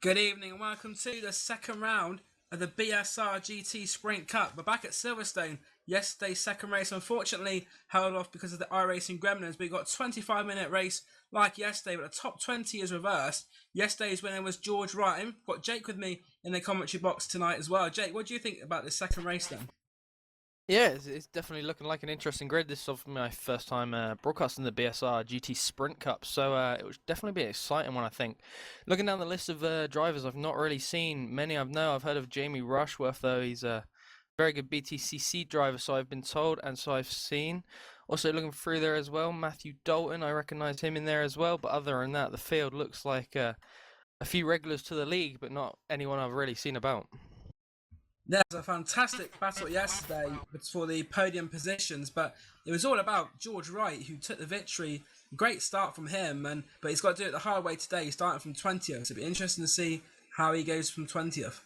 Good evening and welcome to the second round of the BSR GT Sprint Cup. We're back at Silverstone. Yesterday's second race unfortunately held off because of the iRacing gremlins, but we got a 25-minute race like yesterday, but the top 20 is reversed. Yesterday's winner was George Wright. I've got Jake with me in the commentary box tonight as well. Jake, what do you think about this second race then? Yeah, it's definitely looking like an interesting grid. This is my first time broadcasting the BSR GT Sprint Cup, so it would definitely be an exciting one, I think. Looking down the list of drivers, I've not really seen many. I've heard of Jamie Rushworth, though. He's a very good BTCC driver, so I've been told, and so I've seen. Also looking through there as well, Matthew Dalton, I recognise him in there as well, but other than that, the field looks like a few regulars to the league, but not anyone I've really seen about. There was a fantastic battle yesterday for the podium positions, but it was all about George Wright, who took the victory. Great start from him, but he's got to do it the hard way today. He's starting from 20th, so it'll be interesting to see how he goes from 20th.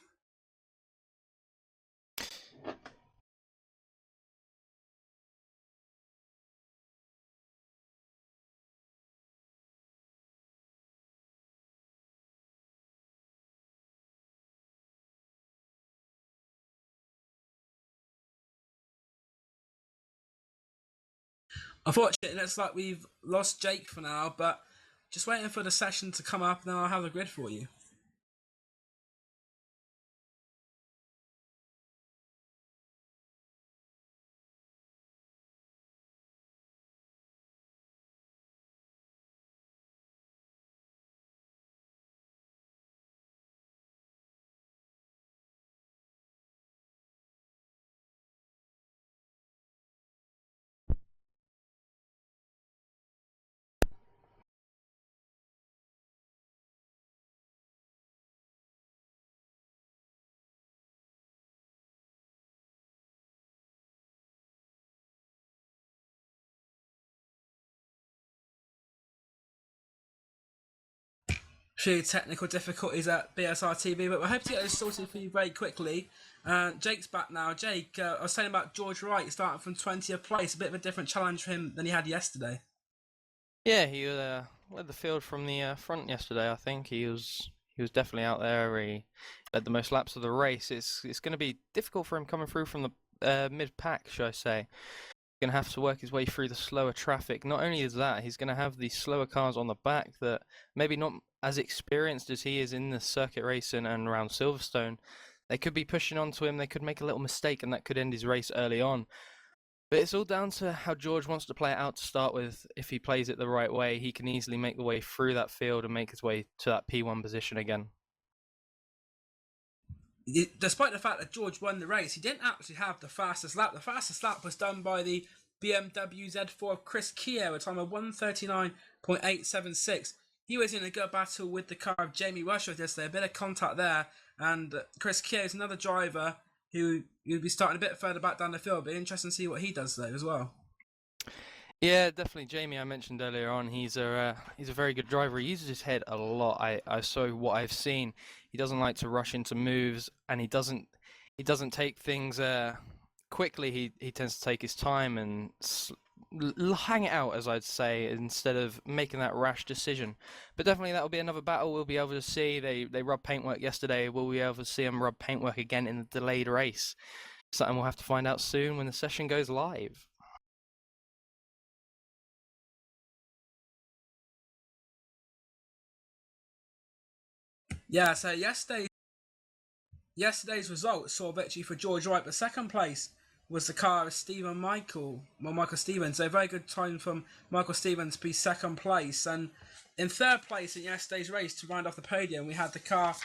Unfortunately, it looks like we've lost Jake for now, but just waiting for the session to come up, and then I'll have the grid for you. Few technical difficulties at BSR TV, but we hope to get this sorted for you very quickly. Jake's back now. Jake, I was saying about George Wright starting from 20th place, a bit of a different challenge for him than he had yesterday. Yeah, he led the field from the front yesterday. I think he was definitely out there. He led the most laps of the race. It's going to be difficult for him coming through from the mid pack, should I say? He's going to have to work his way through the slower traffic. Not only is that, he's going to have the slower cars on the back that maybe not as experienced as he is in the circuit racing and around Silverstone. They could be pushing onto him. They could make a little mistake, and that could end his race early on. But it's all down to how George wants to play it out to start with. If he plays it the right way, he can easily make the way through that field and make his way to that P1 position again. Despite the fact that George won the race, he didn't actually have the fastest lap. The fastest lap was done by the BMW Z4 of Chris Keogh, a time of 1:39.876. He was in a good battle with the car of Jamie Rushworth yesterday, a bit of contact there, and Chris Keogh is another driver who you'll be starting a bit further back down the field. But interesting to see what he does though as well. Yeah, definitely. Jamie, I mentioned earlier on, he's a very good driver. He uses his head a lot. I saw what I've seen. He doesn't like to rush into moves, and he doesn't take things quickly. He tends to take his time and hang it out, as I'd say, instead of making that rash decision. But definitely that will be another battle we'll be able to see. They rubbed paintwork yesterday. Will we be able to see them rub paintwork again in the delayed race? Something we'll have to find out soon when the session goes live. Yeah, so yesterday's results saw victory for George Wright, but second place was the car of Michael Stevens. So a very good time from Michael Stevens to be second place. And in third place in yesterday's race to round off the podium, we had the car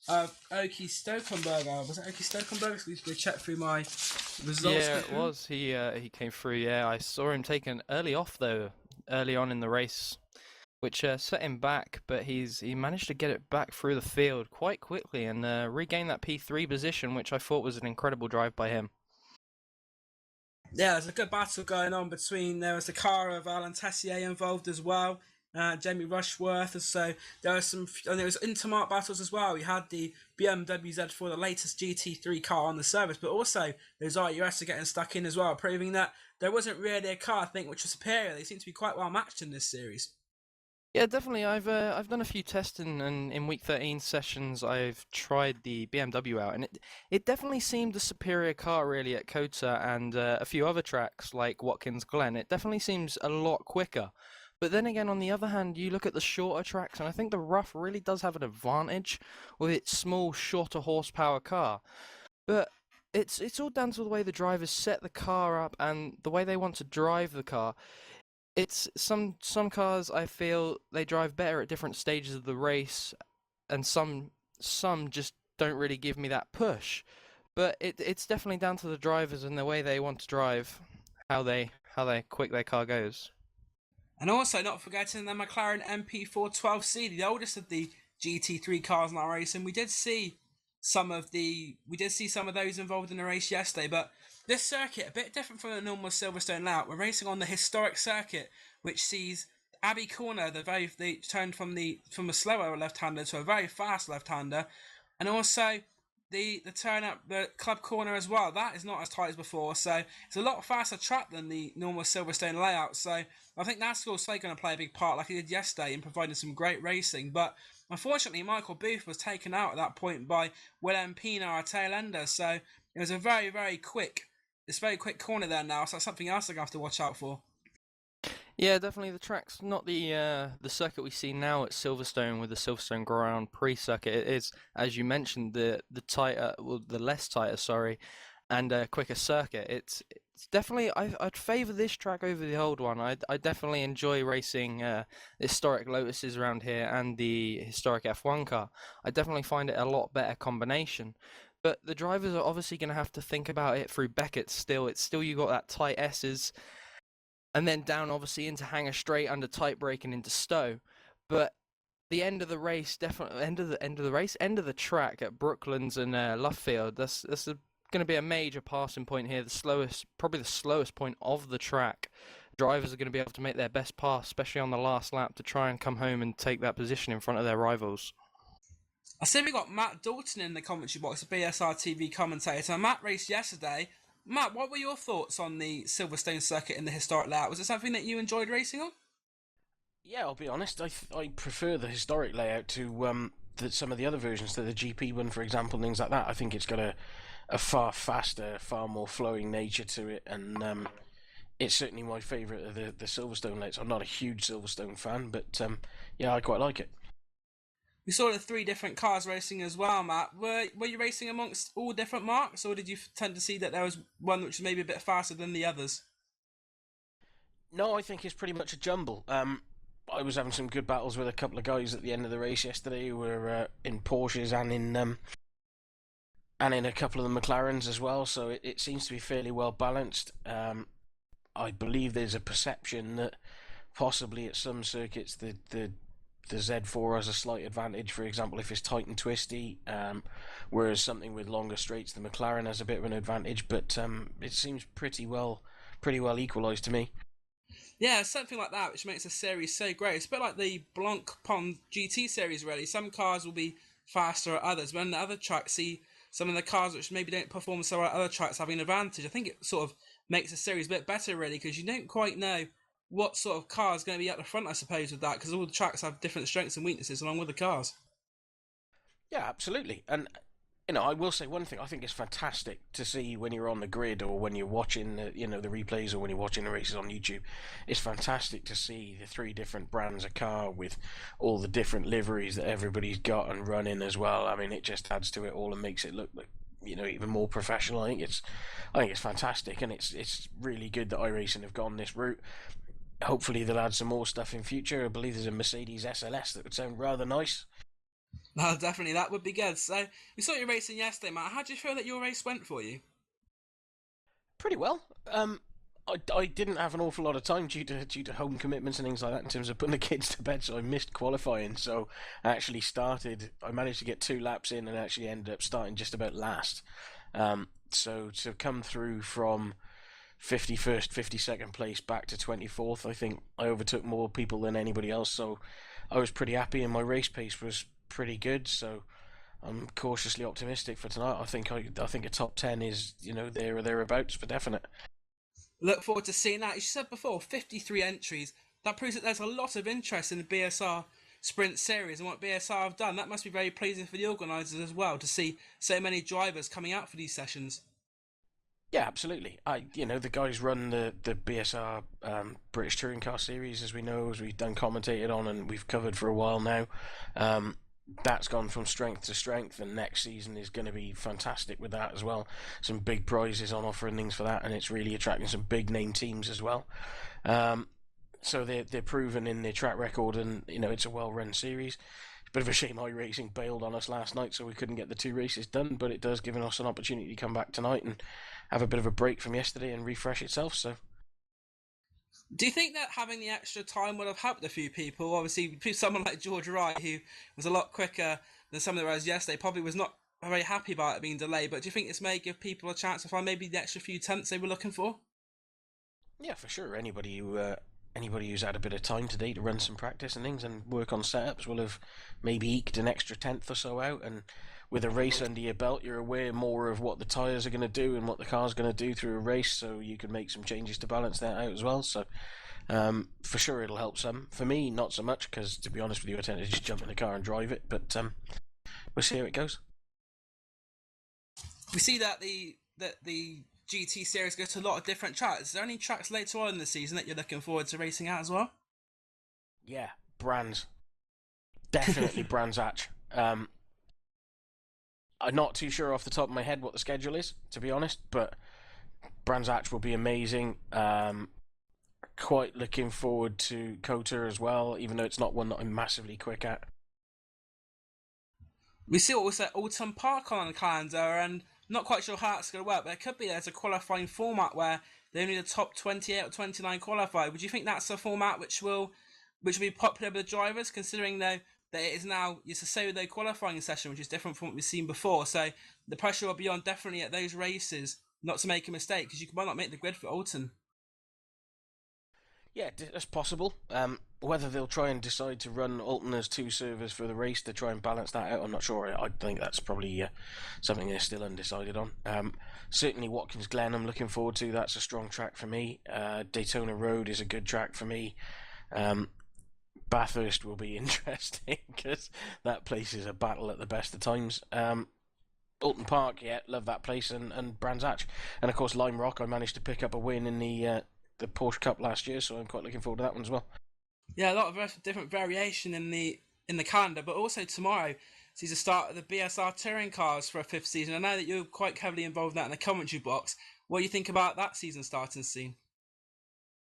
of Oki Stokenberger. Was it Oki Stokenberger? Let me check through my results. Yeah, it was. He came through. Yeah, I saw him taken early off though, early on in the race, which set him back. But he managed to get it back through the field quite quickly and regain that P3 position, which I thought was an incredible drive by him. Yeah, there's a good battle going on between. There was the car of Alan Tessier involved as well. Jamie Rushworth, so there was intermark battles as well. We had the BMW Z4, the latest GT3 car on the service, but also those RUS are getting stuck in as well, proving that there wasn't really a car, I think, which was superior. They seem to be quite well matched in this series. Yeah, definitely. I've done a few tests and in week 13 sessions I've tried the BMW out, and it definitely seemed a superior car really at Kota and a few other tracks like Watkins Glen. It definitely seems a lot quicker. But then again, on the other hand, you look at the shorter tracks, and I think the Rough really does have an advantage with its small, shorter horsepower car. But it's all down to the way the drivers set the car up and the way they want to drive the car. It's some cars I feel they drive better at different stages of the race, and some just don't really give me that push. But it's definitely down to the drivers and the way they want to drive, how they quick their car goes. And also, not forgetting the McLaren MP412C, the oldest of the GT3 cars in our racing. We did see some of those involved in the race yesterday, but this circuit a bit different from the normal Silverstone layout. We're racing on the historic circuit, which sees Abbey Corner, the turn from a slower left-hander to a very fast left-hander, and also the turn up the club corner as well. That is not as tight as before, so it's a lot faster track than the normal Silverstone layout. So I think that's also going to play a big part, like he did yesterday, in providing some great racing. But unfortunately, Michael Booth was taken out at that point by Willem Pina, our tail ender. So it was a very quick corner there now. So that's something else I'm going to have to watch out for. Yeah, definitely the track's not the circuit we see now at Silverstone with the Silverstone Grand Prix circuit. It is, as you mentioned, the tighter, well, the less tighter, sorry, and quicker circuit. It's definitely I'd favour this track over the old one. I definitely enjoy racing historic Lotuses around here and the historic F1 car. I definitely find it a lot better combination. But the drivers are obviously going to have to think about it through Beckett still. It's still you got that tight S's and then down obviously into Hanger Straight under tight brake and into Stowe. But the end of the race, definitely end of the track at Brooklands and Luffield. That's going to be a major passing point here. Probably the slowest point of the track. Drivers are going to be able to make their best pass, especially on the last lap, to try and come home and take that position in front of their rivals. I see we got Matt Dalton in the commentary box, a BSR TV commentator. Matt raced yesterday. Matt, what were your thoughts on the Silverstone circuit in the historic layout? Was it something that you enjoyed racing on? Yeah, I'll be honest. I prefer the historic layout to some of the other versions, to the GP one, for example, things like that. I think it's got a far faster, far more flowing nature to it, and it's certainly my favourite of the Silverstone layouts. I'm not a huge Silverstone fan, but yeah, I quite like it. We saw the three different cars racing as well, Matt. Were you racing amongst all different marks, or did you tend to see that there was one which was maybe a bit faster than the others? No, I think it's pretty much a jumble. I was having some good battles with a couple of guys at the end of the race yesterday who were in Porsches and in a couple of the McLarens as well, so it seems to be fairly well balanced. I believe there's a perception that possibly at some circuits the Z4 has a slight advantage, for example, if it's tight and twisty, whereas something with longer straights, the McLaren has a bit of an advantage, but it seems pretty well equalised to me. Yeah, something like that, which makes the series so great. It's a bit like the Blanc Pond GT series, really. Some cars will be faster at others, but on the other tracks, see some of the cars which maybe don't perform so well at other tracks having an advantage. I think it sort of makes the series a bit better, really, because you don't quite know what sort of car is going to be at the front, I suppose, with that, because all the tracks have different strengths and weaknesses along with the cars. Yeah, absolutely. And I will say one thing. I think it's fantastic to see when you're on the grid or when you're watching, the replays or when you're watching the races on YouTube. It's fantastic to see the three different brands of car with all the different liveries that everybody's got and running as well. I mean, it just adds to it all and makes it look like even more professional. I think it's fantastic, and it's really good that iRacing have gone this route. Hopefully, they'll add some more stuff in future. I believe there's a Mercedes SLS that would sound rather nice. No, definitely, that would be good. So, we saw you racing yesterday, Matt. How do you feel that your race went for you? Pretty well. I didn't have an awful lot of time due to home commitments and things like that in terms of putting the kids to bed, so I missed qualifying. So I managed to get 2 laps in and actually ended up starting just about last. So to come through from 51st, 52nd place back to 24th, I think I overtook more people than anybody else. So I was pretty happy, and my race pace was pretty good. So I'm cautiously optimistic for tonight. I think a top 10 is there or thereabouts for definite. Look forward to seeing that. As you said before, 53 entries, that proves that there's a lot of interest in the BSR Sprint Series and what BSR have done. That must be very pleasing for the organisers as well to see so many drivers coming out for these sessions. Yeah, absolutely. The guys run the BSR British Touring Car Series, as we know, as we've done commentated on, and we've covered for a while now. That's gone from strength to strength, and next season is going to be fantastic with that as well. Some big prizes on offer and things for that, and it's really attracting some big name teams as well. So they're proven in their track record, and it's a well-run series. It's a bit of a shame iRacing bailed on us last night, so we couldn't get the 2 races done. But it does give us an opportunity to come back tonight and have a bit of a break from yesterday and refresh itself. So, do you think that having the extra time would have helped a few people? Obviously, someone like George Wright, who was a lot quicker than some of the rows yesterday, probably was not very happy about it being delayed. But do you think this may give people a chance to find maybe the extra few tenths they were looking for? yeah, for sure. Anybody who's had a bit of time today to run some practice and things and work on setups will have maybe eked an extra tenth or so out. And with a race under your belt, you're aware more of what the tyres are going to do and what the car's going to do through a race, so you can make some changes to balance that out as well. So for sure it'll help some. For me, not so much, because to be honest with you, I tend to just jump in the car and drive it. But we'll see how it goes. We see that the GT series goes to a lot of different tracks. Is there any tracks later on in the season that you're looking forward to racing at as well? Yeah, Brands. Definitely Brands Hatch. I'm not too sure off the top of my head what the schedule is, to be honest, but Brands Hatch will be amazing. Quite looking forward to Kota as well, even though it's not one that I'm massively quick at. We see also Autumn Park on the calendar, and not quite sure how it's going to work, but it could be there's a qualifying format where they only the top 28 or 29 qualify. Would you think that's a format which will be popular with the drivers, considering though that it is now it's a solo qualifying session, which is different from what we've seen before? So the pressure will be on definitely at those races not to make a mistake, because you might not make the grid for Alton. Yeah, that's possible. Whether they'll try and decide to run Alton as 2 servers for the race to try and balance that out, I'm not sure. I think that's probably something they're still undecided on. Certainly Watkins Glen I'm looking forward to. That's a strong track for me. Daytona Road is a good track for me. Bathurst will be interesting because that place is a battle at the best of times. Alton Park, yeah, love that place, and Brands Hatch. And of course Lime Rock, I managed to pick up a win in the Porsche Cup last year, so I'm quite looking forward to that one as well. Yeah, a lot of different variation in the calendar, but also tomorrow sees the start of the BSR touring cars for a 5th season. I know that you're quite heavily involved in that in the commentary box. What do you think about that season starting scene?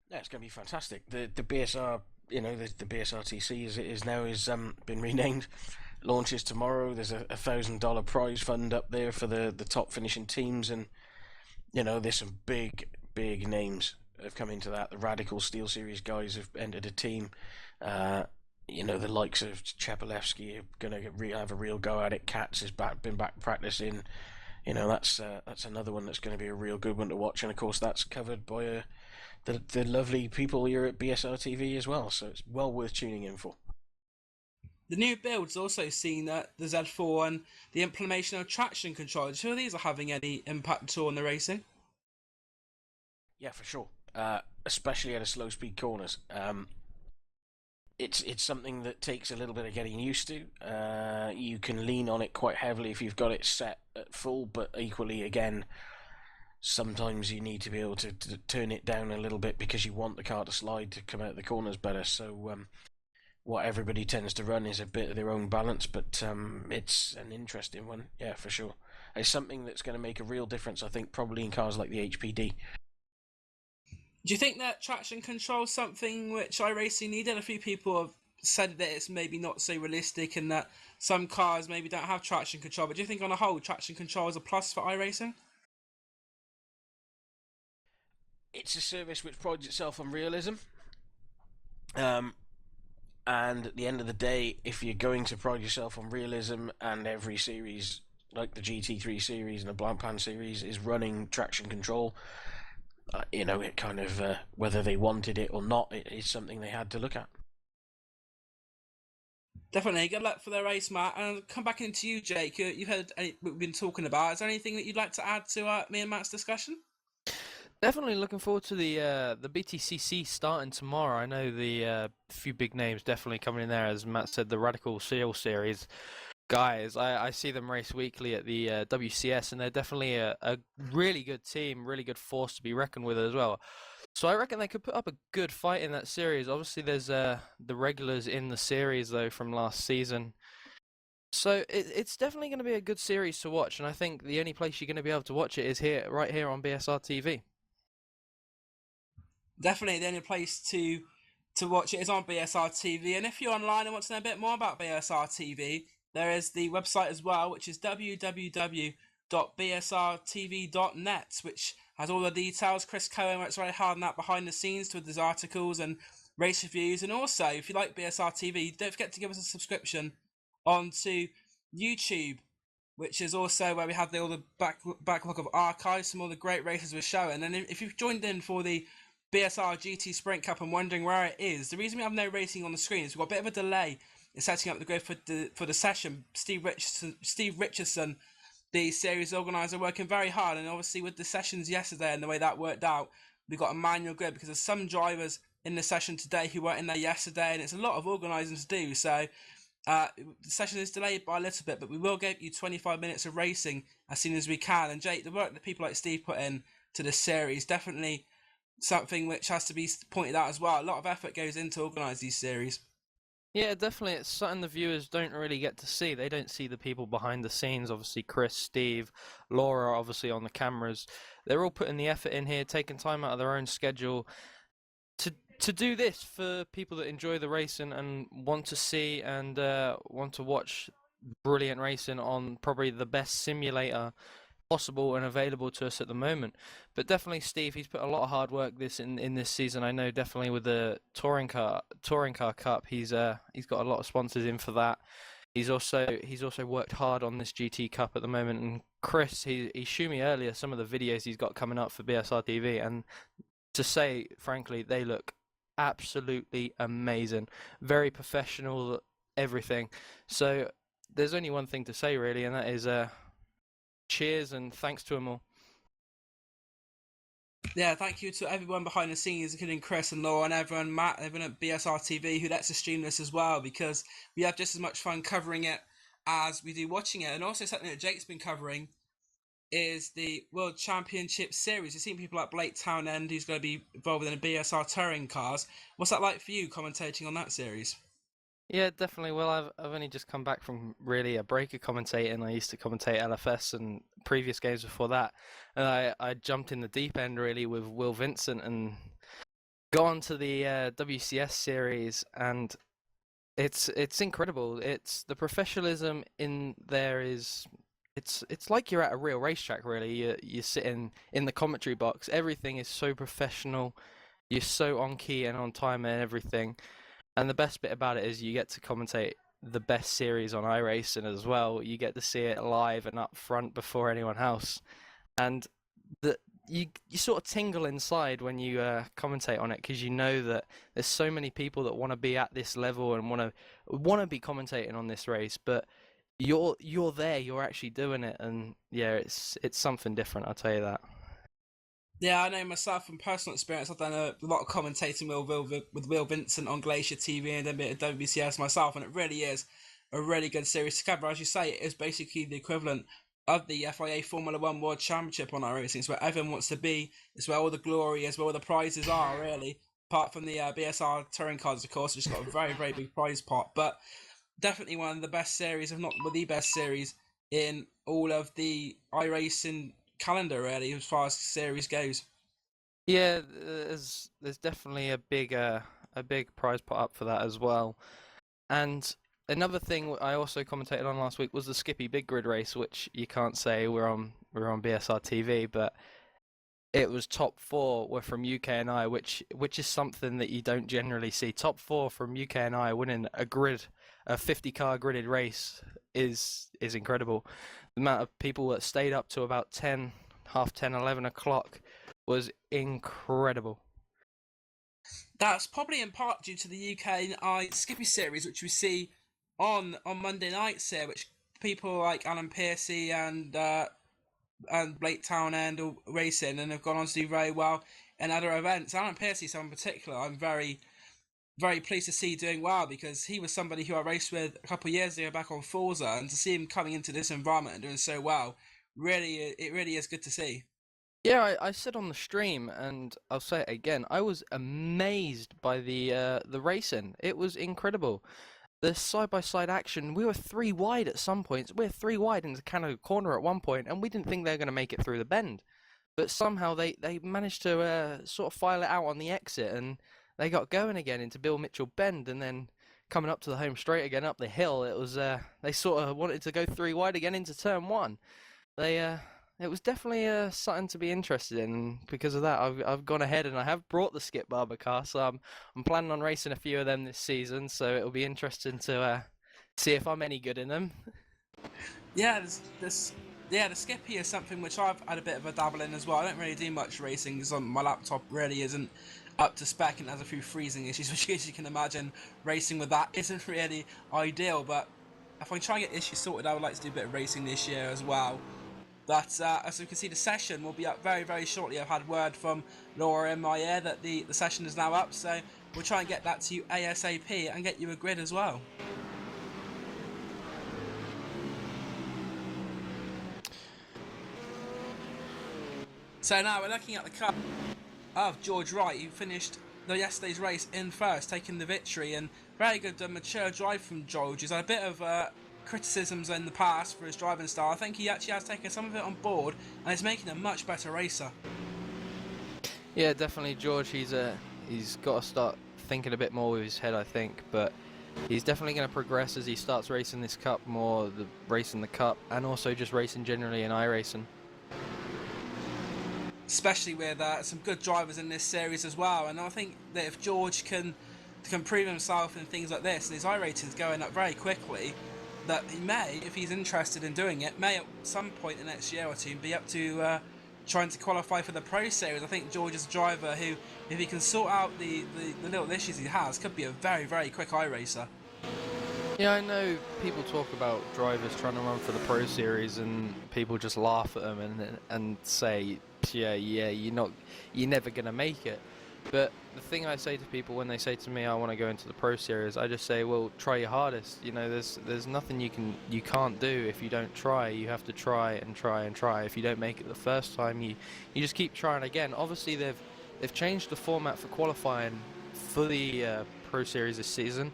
Yeah, it's going to be fantastic. The BSR, the BSR TC as it is now is been renamed. Launches tomorrow. There's a $1,000 prize fund up there for the top finishing teams, and there's some big names have come into that. The Radical Steel Series guys have entered a team. The likes of Chepelevsky are going to have a real go at it. Katz has been back practicing. That's another one that's going to be a real good one to watch. And of course, that's covered by the lovely people here at BSR TV as well. So it's well worth tuning in for. The new build's also seen that the Z4 and the implementation of traction control. Do you feel these are having any impact at all on the racing? Yeah, for sure. Especially at a slow speed corners. It's something that takes a little bit of getting used to. You can lean on it quite heavily if you've got it set at full, but equally, again, sometimes you need to be able to turn it down a little bit because you want the car to slide to come out the corners better. So what everybody tends to run is a bit of their own balance, but it's an interesting one, yeah, for sure. It's something that's going to make a real difference, I think, probably in cars like the HPD. Do you think that traction control is something which iRacing needed? A few people have said that it's maybe not so realistic and that some cars maybe don't have traction control, but do you think on a whole traction control is a plus for iRacing? It's a service which prides itself on realism. And at the end of the day, if you're going to pride yourself on realism and every series, like the GT3 series and the Blancpain series, is running traction control, it kind of, whether they wanted it or not, it is something they had to look at. Definitely. Good luck for the race, Matt. And I'll come back into you, Jake. You've heard what we've been talking about. Is there anything that you'd like to add to me and Matt's discussion? Definitely looking forward to the BTCC starting tomorrow. I know the few big names definitely coming in there, as Matt said, the Radical Seal Series guys. I see them race weekly at the WCS, and they're definitely a really good team, really good force to be reckoned with as well. So I reckon they could put up a good fight in that series. Obviously, there's the regulars in the series though from last season. So it's definitely going to be a good series to watch, and I think the only place you're going to be able to watch it is here, right here on BSR TV. Definitely the only place to watch it is on BSR TV. And if you're online and want to know a bit more about BSR TV, there is the website as well, which is www.bsrtv.net, which has all the details. Chris Cohen works very hard on that behind the scenes with his articles and race reviews. And also, if you like BSR TV, don't forget to give us a subscription onto YouTube, which is also where we have all the backlog of archives from all the great races we're showing. And if you've joined in for the BSR GT Sprint Cup and wondering where it is, the reason we have no racing on the screen is we've got a bit of a delay in setting up the grid for the session. Steve Richardson, the series organizer, working very hard, and obviously with the sessions yesterday and the way that worked out, we got a manual grid because there's some drivers in the session today who weren't in there yesterday, and it's a lot of organising to do. So the session is delayed by a little bit, but we will give you 25 minutes of racing as soon as we can. And Jake, the work that people like Steve put in to this series, definitely something which has to be pointed out as well. A lot of effort goes into organise these series. Yeah, definitely. It's something the viewers don't really get to see. They don't see the people behind the scenes. Obviously, Chris, Steve, Laura, obviously on the cameras. They're all putting the effort in here, taking time out of their own schedule to do this for people that enjoy the racing and want to see and want to watch brilliant racing on probably the best simulator possible and available to us at the moment. But definitely Steve, he's put a lot of hard work in this season. I know definitely with the touring car cup, he's got a lot of sponsors in for that. He's also worked hard on this GT Cup at the moment. And Chris, he showed me earlier some of the videos he's got coming up for BSR TV, and to say frankly, they look absolutely amazing. Very professional, everything. So there's only one thing to say really, and that is cheers and thanks to them all. Yeah, thank you to everyone behind the scenes, including Chris and Laura and everyone, Matt, everyone at BSR TV who lets us stream this as well, because we have just as much fun covering it as we do watching it. And also something that Jake's been covering is the World Championship Series. You've seen people like Blake Townend, who's going to be involved in the BSR touring cars. What's that like for you, commentating on that series? Yeah, definitely. Well, I've only just come back from really a break of commentating. I used to commentate LFS and previous games before that, and I jumped in the deep end really with Will Vincent and gone to the WCS series, and it's incredible. It's the professionalism in there is. It's like you're at a real racetrack, really. You're sitting in the commentary box. Everything is so professional. You're so on key and on time and everything. And the best bit about it is you get to commentate the best series on iRacing as well. You get to see it live and up front before anyone else, and you sort of tingle inside when you commentate on it, because you know that there's so many people that want to be at this level and want to be commentating on this race, but you're there, you're actually doing it, and yeah, it's something different. I'll tell you that. Yeah, I know myself from personal experience. I've done a lot of commentating with Will Vincent on Glacier TV and a bit of WBCS myself, and it really is a really good series to cover. As you say, it is basically the equivalent of the FIA Formula One World Championship on iRacing. It's where everyone wants to be. It's where all the glory is, where all the prizes are, really. Apart from the BSR touring cards, of course, which has got a very, very big prize pot. But definitely one of the best series, if not the best series, in all of the iRacing calendar, really, as far as series goes. Yeah, there's definitely a big prize put up for that as well. And another thing I also commentated on last week was the Skippy Big Grid race, which you can't say we're on BSR TV, but it was top four were from UK and I, which is something that you don't generally see. Top four from UK and I winning a 50 car gridded race is incredible. The amount of people that stayed up to about 10, half 10, 11 o'clock was incredible. That's probably in part due to the UK and I Skippy series, which we see on Monday nights here, which people like Alan Piercy and and Blake Townend all racing and have gone on to do very well in other events. Alan Piercy, so in particular, I'm very, very pleased to see doing well, because he was somebody who I raced with a couple of years ago back on Forza, and to see him coming into this environment and doing so well, it really is good to see. Yeah, I said on the stream, and I'll say it again. I was amazed by the racing. It was incredible. The side-by-side action. We were 3 wide at some points. We were 3 wide into Canada corner at one point, and we didn't think they were going to make it through the bend. But somehow they managed to sort of file it out on the exit, and they got going again into Bill Mitchell Bend, and then coming up to the home straight again up the hill. It was they sort of wanted to go 3 wide again into turn one. It was definitely something to be interested in. Because of that, I've gone ahead and I have brought the Skip Barber car, so I'm planning on racing a few of them this season. So it'll be interesting to see if I'm any good in them. Yeah, the Skippy is something which I've had a bit of a dabble in as well. I don't really do much racing because my laptop really isn't up to spec and has a few freezing issues, which, as you can imagine, racing with that isn't really ideal. But if I can try and get issues sorted, I would like to do a bit of racing this year as well. But as you can see, the session will be up very, very shortly. I've had word from Laura in my ear that the session is now up, so we'll try and get that to you ASAP and get you a grid as well. So now we're looking at the car of George Wright, who finished yesterday's race in first, taking the victory, and very good mature drive from George. He's had a bit of criticisms in the past for his driving style. I think he actually has taken some of it on board and is making a much better racer. Yeah, definitely, George. He's got to start thinking a bit more with his head, I think, but he's definitely going to progress as he starts racing this cup more, racing the cup, and also just racing generally in iRacing. Especially with some good drivers in this series as well, and I think that if George can prove himself in things like this, and his iRating is going up very quickly, that he may, if he's interested in doing it, may at some point in the next year or two be up to trying to qualify for the Pro Series. I think George is a driver who, if he can sort out the little issues he has, could be a very, very quick iRacer. Yeah, I know people talk about drivers trying to run for the Pro Series, and people just laugh at them and say, yeah, you're never gonna make it. But the thing I say to people when they say to me, I want to go into the Pro Series, I just say, well, try your hardest. You know, there's nothing you can't do if you don't try. You have to try and try and try. If you don't make it the first time, you just keep trying again. Obviously, they've changed the format for qualifying for the Pro Series this season.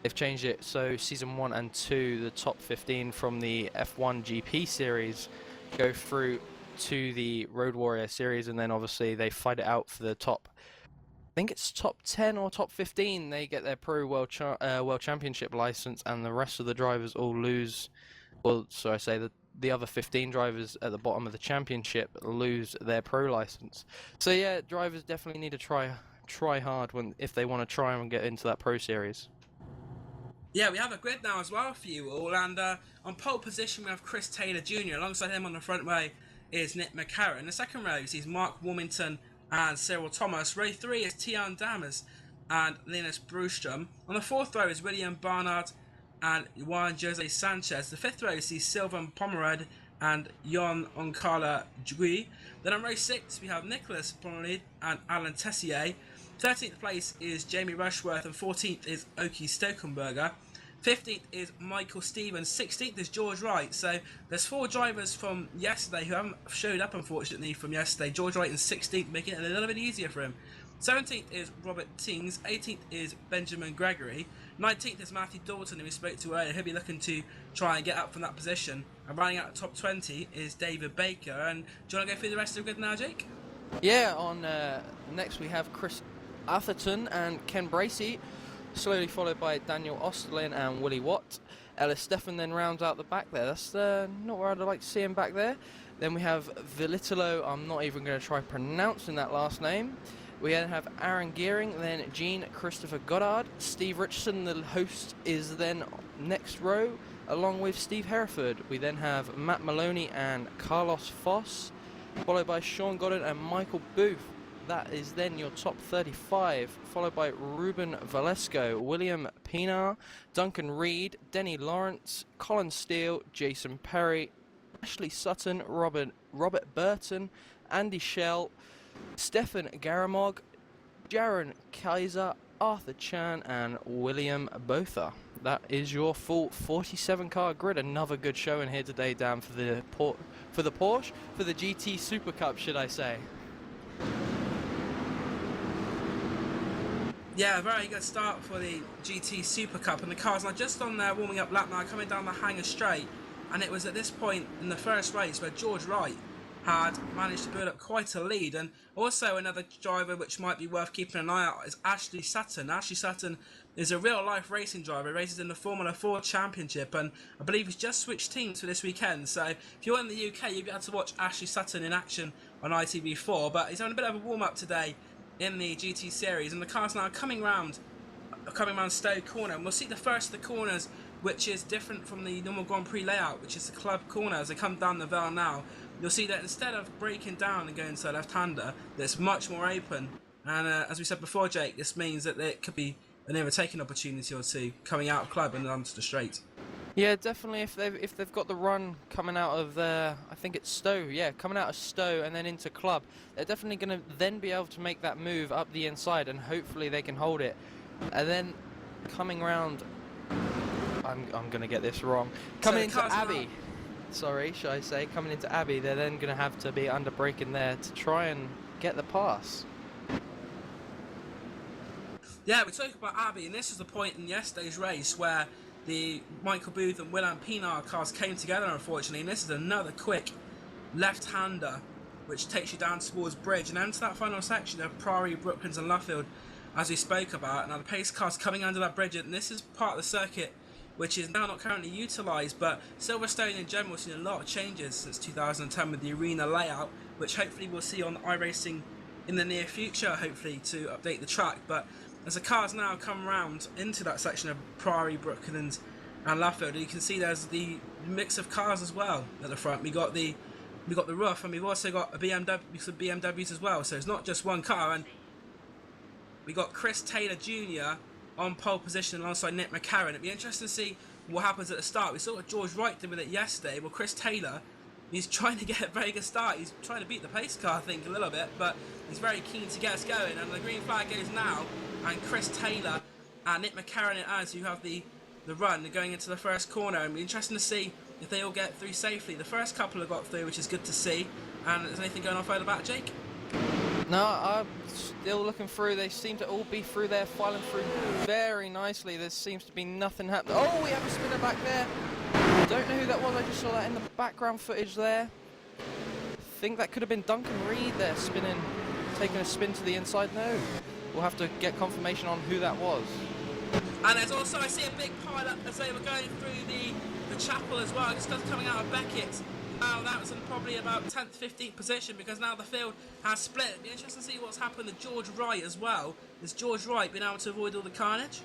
They've changed it so Season 1 and 2, the top 15 from the F1 GP series go through to the Road Warrior series, and then obviously they fight it out for the top, I think it's top 10 or top 15. They get their Pro World Championship license, and the rest of the drivers all lose. Well, so I say that the other 15 drivers at the bottom of the championship lose their Pro license. So yeah, drivers definitely need to try hard if they want to try and get into that Pro Series. Yeah, we have a grid now as well for you all, and on pole position we have Chris Taylor Jr. Alongside him on the front row is Nick McCarron. In the second row you see Mark Warmington and Cyril Thomas. Row 3 is Tian Dammers and Linus Brustrom. On the fourth row is William Barnard and Juan Jose Sanchez. The fifth row you see Sylvain Pomerad and Jon Onkala Jui. Then on row 6 we have Nicholas Pomerad and Alan Tessier. 13th place is Jamie Rushworth, and 14th is Oki Stokenberger. 15th is Michael Stevens. 16th is George Wright. So there's 4 drivers from yesterday who haven't showed up, unfortunately, from yesterday. George Wright in 16th, making it a little bit easier for him. 17th is Robert Tings. 18th is Benjamin Gregory. 19th is Matthew Dalton, who we spoke to earlier. He'll be looking to try and get up from that position. And running out the top 20 is David Baker. And do you want to go through the rest of the grid now, Jake? Yeah, on next we have Chris Atherton and Ken Bracey, slowly followed by Daniel Osterlin and Willie Watt. Ellis Stephan then rounds out the back there. That's not where I'd like to see him back there. Then we have Vilitalo. I'm not even going to try pronouncing that last name. We then have Aaron Gearing, then Jean Christopher Goddard. Steve Richardson, the host, is then next row, along with Steve Hereford. We then have Matt Maloney and Carlos Foss, followed by Sean Godden and Michael Booth. That is then your top 35, followed by Ruben Valesco, William Pinar, Duncan Reed, Denny Lawrence, Colin Steele, Jason Perry, Ashley Sutton, Robert Burton, Andy Schell, Stefan Garamog, Jaron Kaiser, Arthur Chan, and William Botha. That is your full 47-car grid. Another good showing here today, Dan, for the Porsche, for the GT Super Cup, should I say? Yeah, very good start for the GT Super Cup, and the cars are just on their warming up lap now, coming down the hangar straight. And it was at this point in the first race where George Wright had managed to build up quite a lead. And also another driver which might be worth keeping an eye out is Ashley Sutton. Ashley Sutton is a real life racing driver. He races in the Formula 4 Championship, and I believe he's just switched teams for this weekend. So if you're in the UK, you'll be able to watch Ashley Sutton in action on ITV4. But he's having a bit of a warm up today in the GT series, and the car's now coming round Stowe Corner, and we'll see the first of the corners, which is different from the normal Grand Prix layout, which is the club corner. As they come down the Vale now, you'll see that instead of breaking down and going to the left-hander, it's much more open. And as we said before, Jake, this means that there could be an overtaking opportunity or two coming out of club and onto the straight. Yeah, definitely. If they've got the run coming out of I think it's Stowe. Yeah, coming out of Stowe and then into club, they're definitely going to then be able to make that move up the inside, and hopefully they can hold it. And then coming round, I'm going to get this wrong. Coming into Abbey, sorry, should I say? Coming into Abbey, they're then going to have to be under braking there to try and get the pass. Yeah, we talk about Abbey, and this is the point in yesterday's race where the Michael Booth and William Pinar cars came together, unfortunately, and this is another quick left-hander which takes you down towards Bridge and into that final section of Priory, Brooklands and Luffield, as we spoke about. Now the pace car's coming under that bridge, and this is part of the circuit which is now not currently utilised, but Silverstone in general has seen a lot of changes since 2010 with the arena layout, which hopefully we'll see on iRacing in the near future, hopefully, to update the track. But as the cars now come round into that section of Priory, Brooklands and Luffield, you can see there's the mix of cars as well at the front. We got the roof, and we've also got a some BMWs as well. So it's not just one car, and we got Chris Taylor Jr. on pole position alongside Nick McCarron. It'd be interesting to see what happens at the start. We saw what George Wright did with it yesterday. Well, Chris Taylor, he's trying to get a very good start. He's trying to beat the pace car, I think, a little bit, but he's very keen to get us going. And the green flag goes now, and Chris Taylor and Nick McCarron and us, who have the run, are going into the first corner. And it'll be interesting to see if they all get through safely. The first couple have got through, which is good to see. And is anything going on further back, Jake? No, I'm still looking through. They seem to all be through there, filing through very nicely. There seems to be nothing happening. Oh, we have a spinner back there. Don't know who that was. I just saw that in the background footage there. I think that could have been Duncan Reed there spinning, taking a spin to the inside. No, we'll have to get confirmation on who that was. And there's also, I see a big pile up as they were going through the chapel as well, just coming out of Beckett. Now that was in probably about 10th, 15th position, because now the field has split. It'd be interesting to see what's happened to George Wright as well. Has George Wright been able to avoid all the carnage?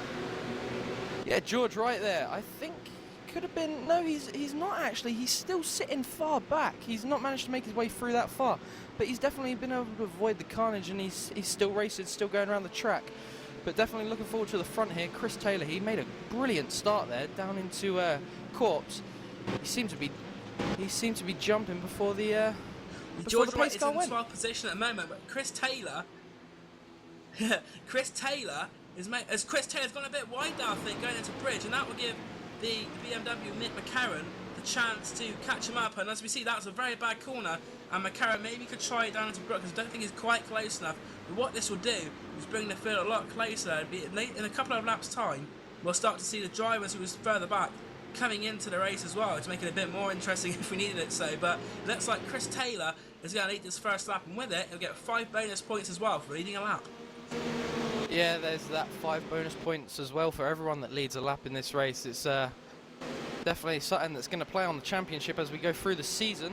Yeah, George Wright there. I think could have been. No, he's not actually. He's still sitting far back. He's not managed to make his way through that far, but he's definitely been able to avoid the carnage, and he's still racing, still going around the track. But definitely looking forward to the front here. Chris Taylor, he made a brilliant start there down into Corpse. He seemed to be jumping before the George Wright is in 12th position at the moment, but Chris Taylor Chris Taylor's gone a bit wide now, I think, going into Bridge, and that will give the BMW Nick McCarron the chance to catch him up. And as we see, that was a very bad corner, and McCarron maybe could try it down into Brook, because I don't think he's quite close enough. But what this will do is bring the field a lot closer. In a couple of laps' time, we'll start to see the drivers who was further back coming into the race as well, to make it a bit more interesting if we needed it so. But it looks like Chris Taylor is going to lead this first lap, and with it, he'll get 5 bonus points as well for leading a lap. Yeah, there's that 5 bonus points as well for everyone that leads a lap in this race. It's definitely something that's going to play on the championship as we go through the season.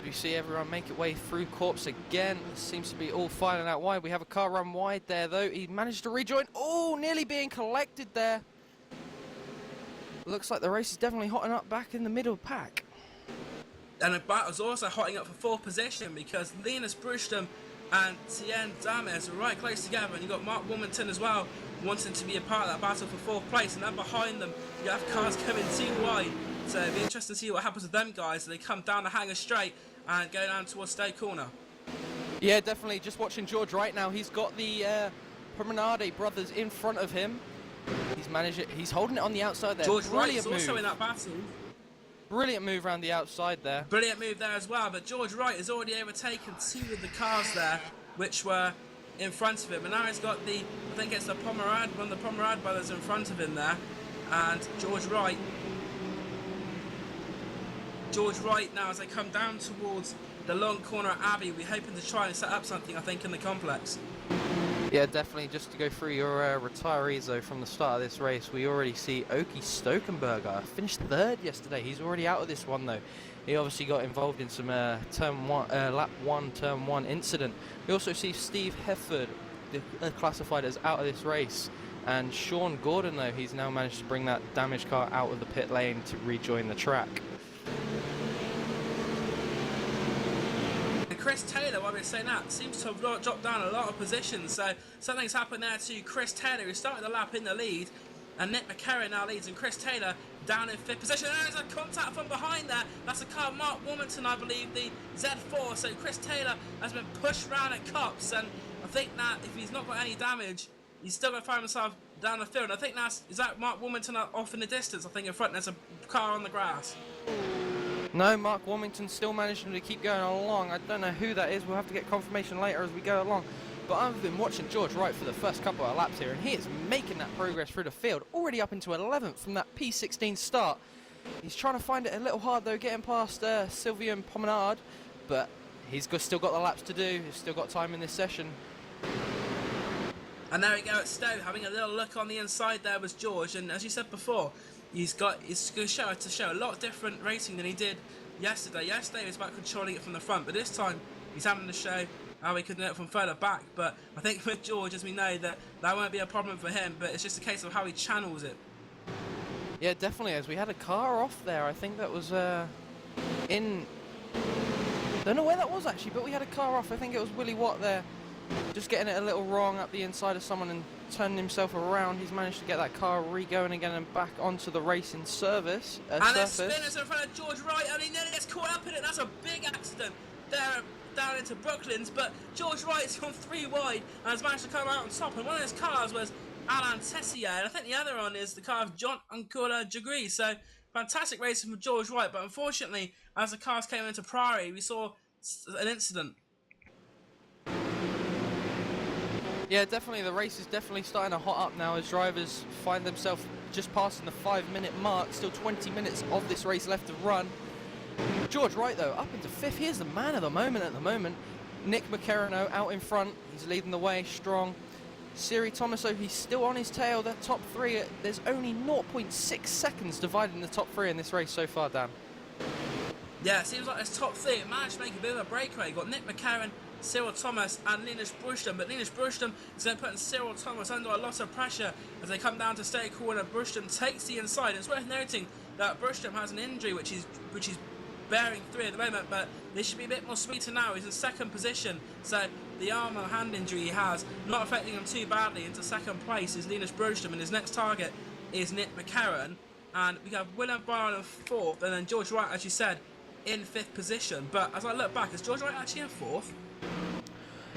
You see everyone make it way through Corpse again. It seems to be all filing out wide. We have a car run wide there though. He managed to rejoin. Oh, nearly being collected there. Looks like the race is definitely hotting up back in the middle pack. And the battle's also hotting up for 4th position, because Linus Brustum and Tien Dames are right close together, and you've got Mark Wilmington as well wanting to be a part of that battle for 4th place. And then behind them you have cars coming too wide So it'll be interesting to see what happens with them guys as they come down the Hanger Straight and go down towards Stowe Corner. Yeah, definitely. Just watching George right now. He's got the Promenade brothers in front of him. He's managed it. He's holding it on the outside there. George Wright is Brilliant also move. in that battle. Brilliant move around the outside there. Brilliant move there as well, but George Wright has already overtaken 2 of the cars there, which were in front of him. And now he's got the, I think it's the Pomerade, one of the Pomerade brothers in front of him there. And George Wright now, as they come down towards the long corner at Abbey, we're hoping to try and set up something, I think, in the complex. Yeah, definitely. Just to go through your retirees, though, from the start of this race, we already see Oki Stokenberger finished 3rd yesterday. He's already out of this one, though. He obviously got involved in some lap 1, turn 1 incident. We also see Steve Hefford classified as out of this race. And Sean Gordon, though, he's now managed to bring that damaged car out of the pit lane to rejoin the track. Chris Taylor, while we're saying that, seems to have dropped down a lot of positions, so something's happened there to Chris Taylor, who started the lap in the lead, and Nick McCarron now leads, and Chris Taylor down in 5th position. And there's a contact from behind there. That's a car of Mark Wilmington, I believe, the Z4. So Chris Taylor has been pushed round at Cops, and I think that if he's not got any damage, he's still going to find himself down the field. And I think is that Mark Wilmington off in the distance? I think in front there's a car on the grass. No, Mark Wilmington still managing to keep going along. I don't know who that is. We'll have to get confirmation later as we go along. But I've been watching George Wright for the first couple of laps here, and he is making that progress through the field, already up into 11th from that P16 start. He's trying to find it a little hard, though, getting past Sylvian Pomenard, but he's still got the laps to do. He's still got time in this session. And there we go at Stowe, having a little look on the inside there was George, and as you said before, he's going to show a lot different racing than he did yesterday. Yesterday he was about controlling it from the front, but this time he's having to show how he could do it from further back. But I think with George, as we know, that won't be a problem for him, but it's just a case of how he channels it. Yeah, definitely, as we had a car off there. I think that was in... don't know where that was, actually, but we had a car off. I think it was Willie Watt there, just getting it a little wrong up the inside of someone and turning himself around. He's managed to get that car re-going again and back onto the racing service. And there's spinners in front of George Wright, and he nearly gets caught up in it. That's a big accident there down into Brooklands, but George Wright's gone 3 wide and has managed to come out on top. And one of his cars was Alain Tessier, and I think the other one is the car of John Ancora Jagri. So fantastic racing from George Wright, but unfortunately, as the cars came into Priory, we saw an incident. Yeah, definitely. The race is definitely starting to hot up now as drivers find themselves just passing the 5-minute mark. Still 20 minutes of this race left to run. George Wright, though, up into 5th. He is the man of the moment at the moment. Nick McCarano out in front. He's leading the way strong. Siri Thomas, though, he's still on his tail. The top 3, there's only 0.6 seconds dividing the top 3 in this race so far, Dan. Yeah, it seems like this top 3 managed to make a bit of a breakaway. You've got Nick McCarron, Cyril Thomas and Linus Brushdom, but Linus Brushdom is then putting Cyril Thomas under a lot of pressure as they come down to Stowe Corner. Brushdom takes the inside. It's worth noting that Brushdom has an injury which is bearing through at the moment, but this should be a bit more sweeter now. He's in 2nd position, so the arm and hand injury he has not affecting him too badly. Into 2nd place is Linus Brushdom, and his next target is Nick McCarron, and we have William Byron in 4th, and then George Wright, as you said, in 5th position. But as I look back, is George Wright actually in 4th?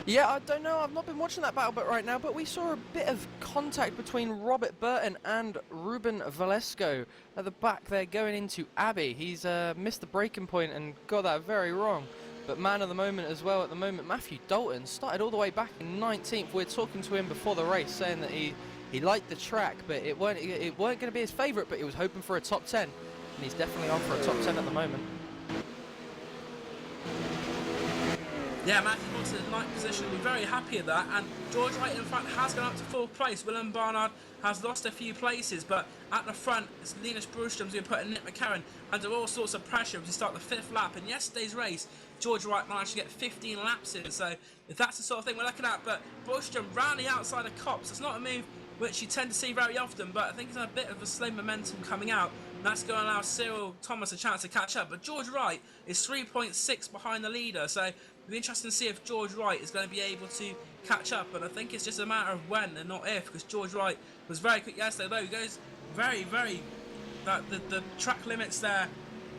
Yeah, I don't know. I've not been watching that battle bit right now, but we saw a bit of contact between Robert Burton and Ruben Valesco at the back there going into Abbey. He's missed the braking point and got that very wrong. But man of the moment as well at the moment, Matthew Dalton started all the way back in 19th. We're talking to him before the race saying that he liked the track, but it weren't going to be his favourite, but he was hoping for a top 10. And he's definitely on for a top 10 at the moment. Yeah, Matthew Dalton in 9th position, we're very happy with that, and George Wright in fact has gone up to 4th place. William Barnard has lost a few places, but at the front it's Linus Brushdom who's putting Nick McCarron under all sorts of pressure to start the 5th lap. In yesterday's race, George Wright managed to get 15 laps in, so if that's the sort of thing we're looking at, but Brushdom round the outside of Cops, it's not a move which you tend to see very often, but I think it's a bit of a slow momentum coming out. That's going to allow Cyril Thomas a chance to catch up, but George Wright is 3.6 behind the leader, so it'll be interesting to see if George Wright is going to be able to catch up, and I think it's just a matter of when and not if, because George Wright was very quick yesterday, though he goes very, very that the track limits there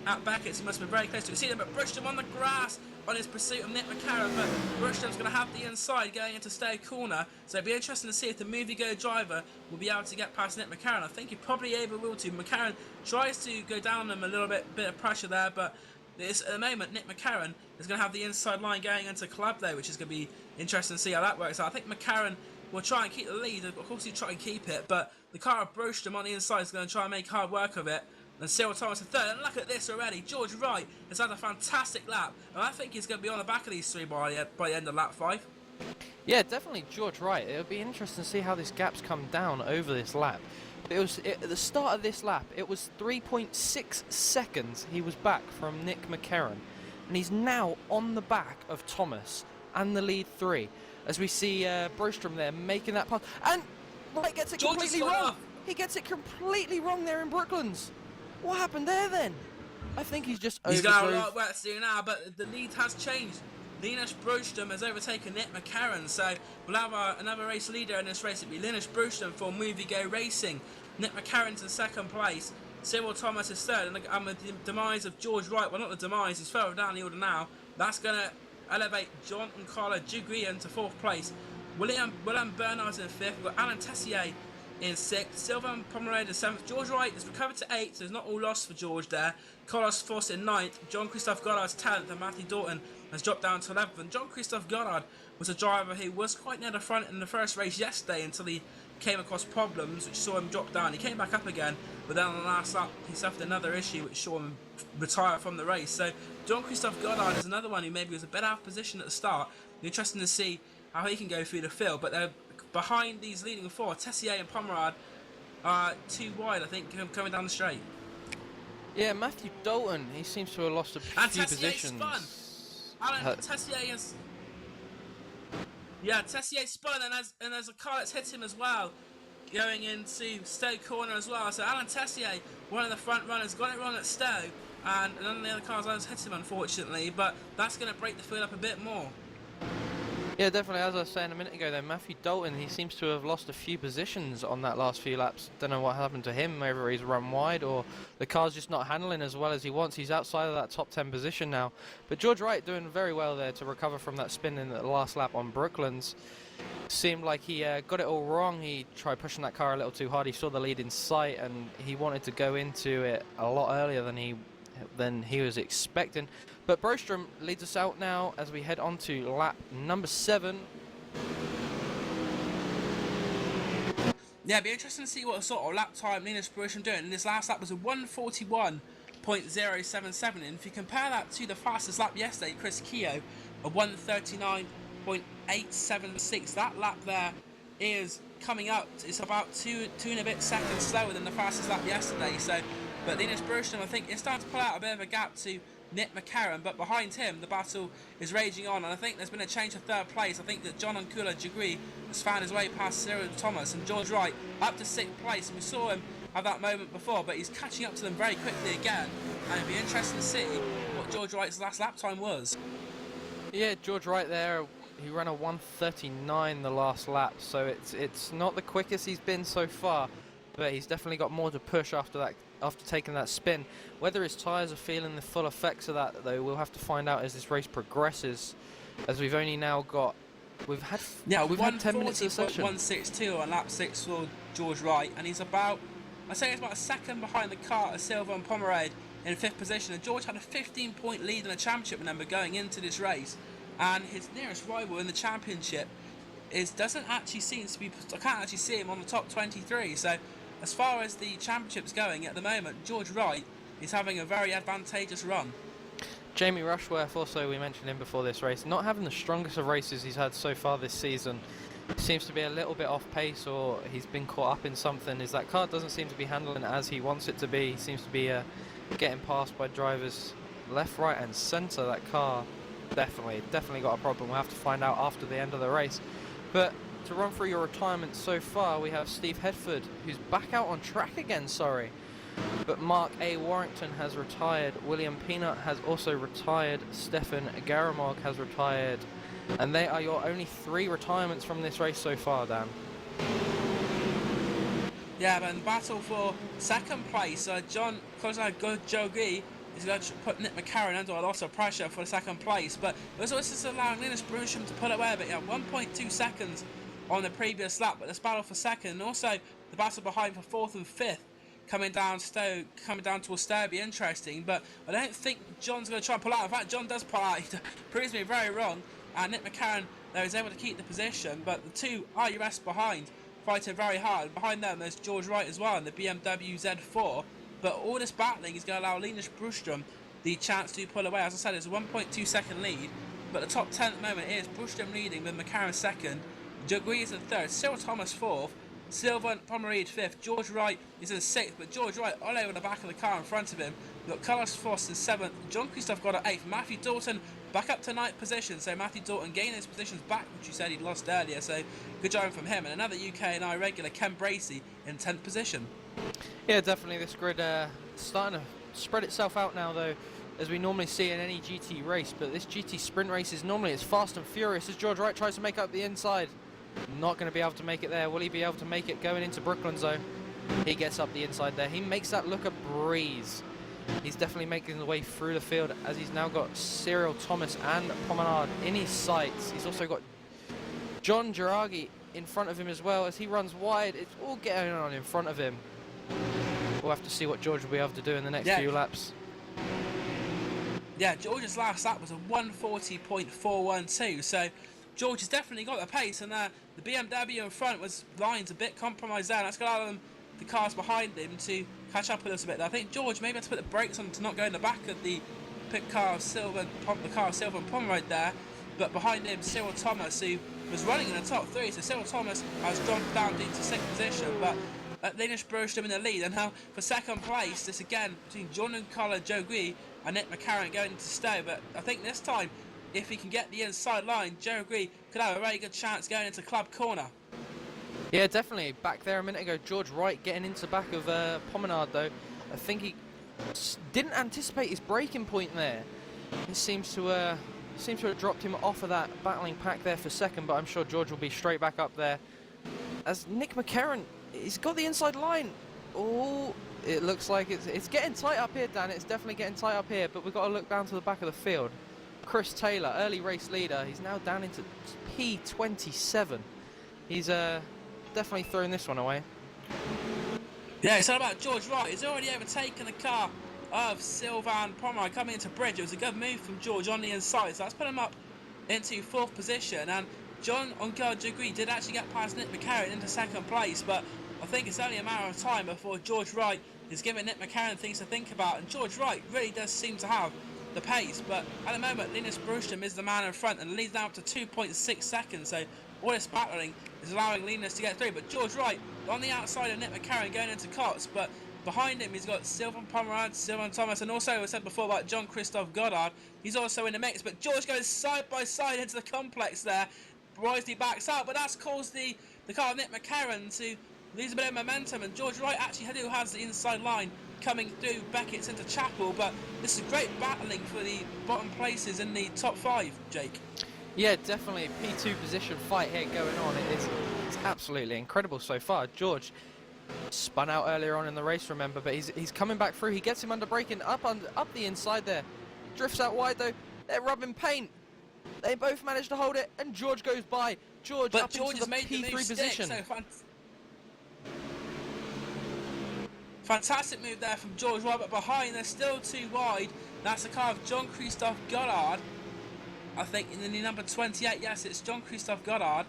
at Beckett's must have been very close to it. See them, but Brushdom on the grass on his pursuit of Nick McCarron, but Brusdom's going to have the inside going into Stowe Corner, so it'll be interesting to see if the Movie Go driver will be able to get past Nick McCarron. I think he probably will to. McCarron tries to go down him a little bit of pressure there, but at the moment Nick McCarron is going to have the inside line going into Club though, which is going to be interesting to see how that works out. I think McCarron will try and keep the lead. Of course he'll try and keep it, but the car of Brushdom on the inside is going to try and make hard work of it. And Cyril Thomas in third, and look at this already. George Wright has had a fantastic lap, and I think he's going to be on the back of these three by the end of lap 5. Yeah, definitely George Wright. It'll be interesting to see how this gap's come down over this lap. At the start of this lap, it was 3.6 seconds he was back from Nick McCarron, and he's now on the back of Thomas and the lead 3. As we see Brostrom there making that pass, and Wright gets it completely wrong. He gets it completely wrong there in Brooklands. What happened there then? I think he's just He's got a lot of work to do now, but the lead has changed. Linus Brostrom has overtaken Nick McCarron, so we'll have another race leader in this race. It'll be Linus Brostrom for Movie Go Racing. Nick McCarron's in second place. Cyril Thomas is third, and with the demise of George Wright, well, not the demise, he's further down the order now. That's going to elevate John and Carla Jugrian to fourth place. William Bernard's in fifth. We've got Alan Tessier in 6th, Sylvain Pomerade in 7th, George Wright has recovered to 8th, so it's not all lost for George there. Carlos Foss in 9th, John Christophe Goddard's 10th, and Matthew Dalton has dropped down to 11th. And John Christophe Goddard was a driver who was quite near the front in the first race yesterday until he came across problems which saw him drop down. He came back up again, but then on the last lap he suffered another issue which saw him retire from the race. So John Christophe Goddard is another one who maybe was a bit out of position at the start. Interesting to see how he can go through the field, but they're behind these leading 4. Tessier and Pomerade are too wide, I think, coming down the straight. Yeah, Matthew Dalton, he seems to have lost a few positions. Spun. Alan Tessier is... Yeah, Tessier spun, and there's a car that's hit him as well, going into Stowe Corner as well. So Alan Tessier, one of the front runners, got it wrong at Stowe, and none of the other cars has hit him, unfortunately, but that's going to break the field up a bit more. Yeah, definitely. As I was saying a minute ago, though, Matthew Dalton, he seems to have lost a few positions on that last few laps. Don't know what happened to him, whether he's run wide or the car's just not handling as well as he wants. He's outside of that top 10 position now. But George Wright doing very well there to recover from that spin in the last lap on Brooklands. Seemed like he got it all wrong. He tried pushing that car a little too hard. He saw the lead in sight and he wanted to go into it a lot earlier than he was expecting. But Brostrom leads us out now as we head on to lap number 7. Yeah, it'd be interesting to see what sort of lap time Linus Brostrom doing. And this last lap was a 1:41.077, and if you compare that to the fastest lap yesterday, Chris Keogh, a 1:39.876, that lap there is coming up. It's about two and a bit seconds slower than the fastest lap yesterday. So, but Linus Brostrom, I think, is starting to pull out a bit of a gap to Nick McCarron, but behind him the battle is raging on, and I think there's been a change to third place. I think that John Ankula Jagri has found his way past Cyril Thomas, and George Wright up to 6th place, and we saw him have that moment before, but he's catching up to them very quickly again, and it'd be interesting to see what George Wright's last lap time was. Yeah, George Wright there, he ran a 1:39 the last lap, so it's not the quickest he's been so far, but he's definitely got more to push after taking that spin. Whether his tyres are feeling the full effects of that, though, we'll have to find out as this race progresses, as we've only now got... We've had 10 minutes of session. 1:42 on lap 6 for George Wright, and he's about, I'd say he's about a second behind the car of Sylvain Pomerade in 5th position, and George had a 15-point lead in the championship, remember, going into this race, and his nearest rival in the championship doesn't actually seem to be... I can't actually see him on the top 23, so as far as the championship's going at the moment, George Wright is having a very advantageous run. Jamie Rushworth also, we mentioned him before this race, not having the strongest of races he's had so far this season. Seems to be a little bit off pace, or he's been caught up in something. That car doesn't seem to be handling as he wants it to be. He seems to be getting passed by drivers left, right and centre. That car definitely got a problem. We'll have to find out after the end of the race. But to run through your retirement so far, we have Steve Hedford, who's back out on track again, but Mark A. Warrington has retired, William Peanut has also retired, Stefan Garamog has retired, and they are your only 3 retirements from this race so far, Dan. Yeah, but in the battle for second place, John Jogi is going to put Nick McCarron under a lot of pressure for the second place. But it was also just allowing Linus Brusham to pull away a bit. 1.2 seconds on the previous lap, but this battle for second, and also the battle behind for fourth and fifth, coming down towards Stowe, will be interesting. But I don't think John's going to try and pull out. In fact, John does pull out. He proves me very wrong. And Nick McCarron, though, is able to keep the position, but the two RUS behind, fighting very hard. Behind them, there's George Wright as well in the BMW Z4. But all this battling is going to allow Linus Brustrom the chance to pull away. As I said, it's a 1.2 second lead. But the top 10 at the moment is Brustrom leading with McCarron second. Jagui is in third. Cyril Thomas fourth. Sylvain Pomerade fifth. George Wright is in sixth. But George Wright all over the back of the car in front of him. We've got Carlos Foss in seventh. John Christoph got at eighth. Matthew Dalton back up to ninth position. So Matthew Dalton gaining his positions back, which you said he'd lost earlier. So good job from him. And another UK and I regular, Ken Bracey, in 10th position. Yeah, definitely this grid starting to spread itself out now, though, as we normally see in any GT race. But this GT sprint race is normally as fast and furious as George Wright tries to make up the inside. Not going to be able to make it there. Will he be able to make it going into Brooklyn, though? He gets up the inside there. He makes that look a breeze. He's definitely making the way through the field, as he's now got Cyril Thomas and Pomenard in his sights. He's also got John Girardi in front of him as well as he runs wide. It's all going on in front of him. We'll have to see what George will be able to do in the next few laps. Yeah, George's last lap was a 140.412, so George has definitely got the pace, and the BMW in front was lines a bit compromised there, and that's going to allow them, the cars behind him, to catch up with us a bit. I think George maybe had to put the brakes on to not go in the back of the car of Silver and Pomerade there, but behind him Cyril Thomas, who was running in the top three. So Cyril Thomas has dropped down into sixth position, but Linus Brostrom in the lead. And now for second place, this again between Giancarlo Jogui and Nick McCarron going into Stowe. But I think this time, if he can get the inside line, Jogui could have a very good chance going into Club Corner. Yeah, definitely. Back there a minute ago, George Wright getting into the back of Pomenard, though. I think he didn't anticipate his braking point there. It seems to have dropped him off of that battling pack there for second, but I'm sure George will be straight back up there. As Nick McCarron, he's got the inside line. Oh, it looks like it's getting tight up here, Dan. It's definitely getting tight up here, but we've got to look down to the back of the field. Chris Taylor, early race leader, he's now down into P27. He's definitely throwing this one away. Yeah, it's all about George Wright. He's already overtaken the car of Sylvain Pomerade coming into bridge. It was a good move from George on the inside, so that's put him up into fourth position. And John Jagui did actually get past Nick McCarron into second place, but I think it's only a matter of time before George Wright is giving Nick McCarron things to think about. And George Wright really does seem to have the pace, but at the moment Linus Brustrom is the man in front and leads now up to 2.6 seconds. So all this battling is allowing Linus to get through, but George Wright on the outside of Nick McCarron going into Cots, but behind him he's got Sylvain Pomerade, Sylvain Thomas, and also I said before about John Christoph Goddard. He's also in the mix, but George goes side by side into the complex there. Wisely backs out, but that's caused the car of Nick McCarron to lose a bit of momentum, and George Wright actually has the inside line coming through Beckett's into Chapel, but this is great battling for the bottom places in the top five, Jake. Yeah, definitely a P2 position fight here going on. It's absolutely incredible so far. George spun out earlier on in the race, remember, but he's coming back through. He gets him under braking up the inside there. Drifts out wide though. They're rubbing paint. They both managed to hold it, and George goes by. George up into the P3 position. Fantastic move there from George Wright, but behind they're still too wide. That's the car of John Christoph Goddard. I think in the number 28, yes, it's John Christoph Goddard.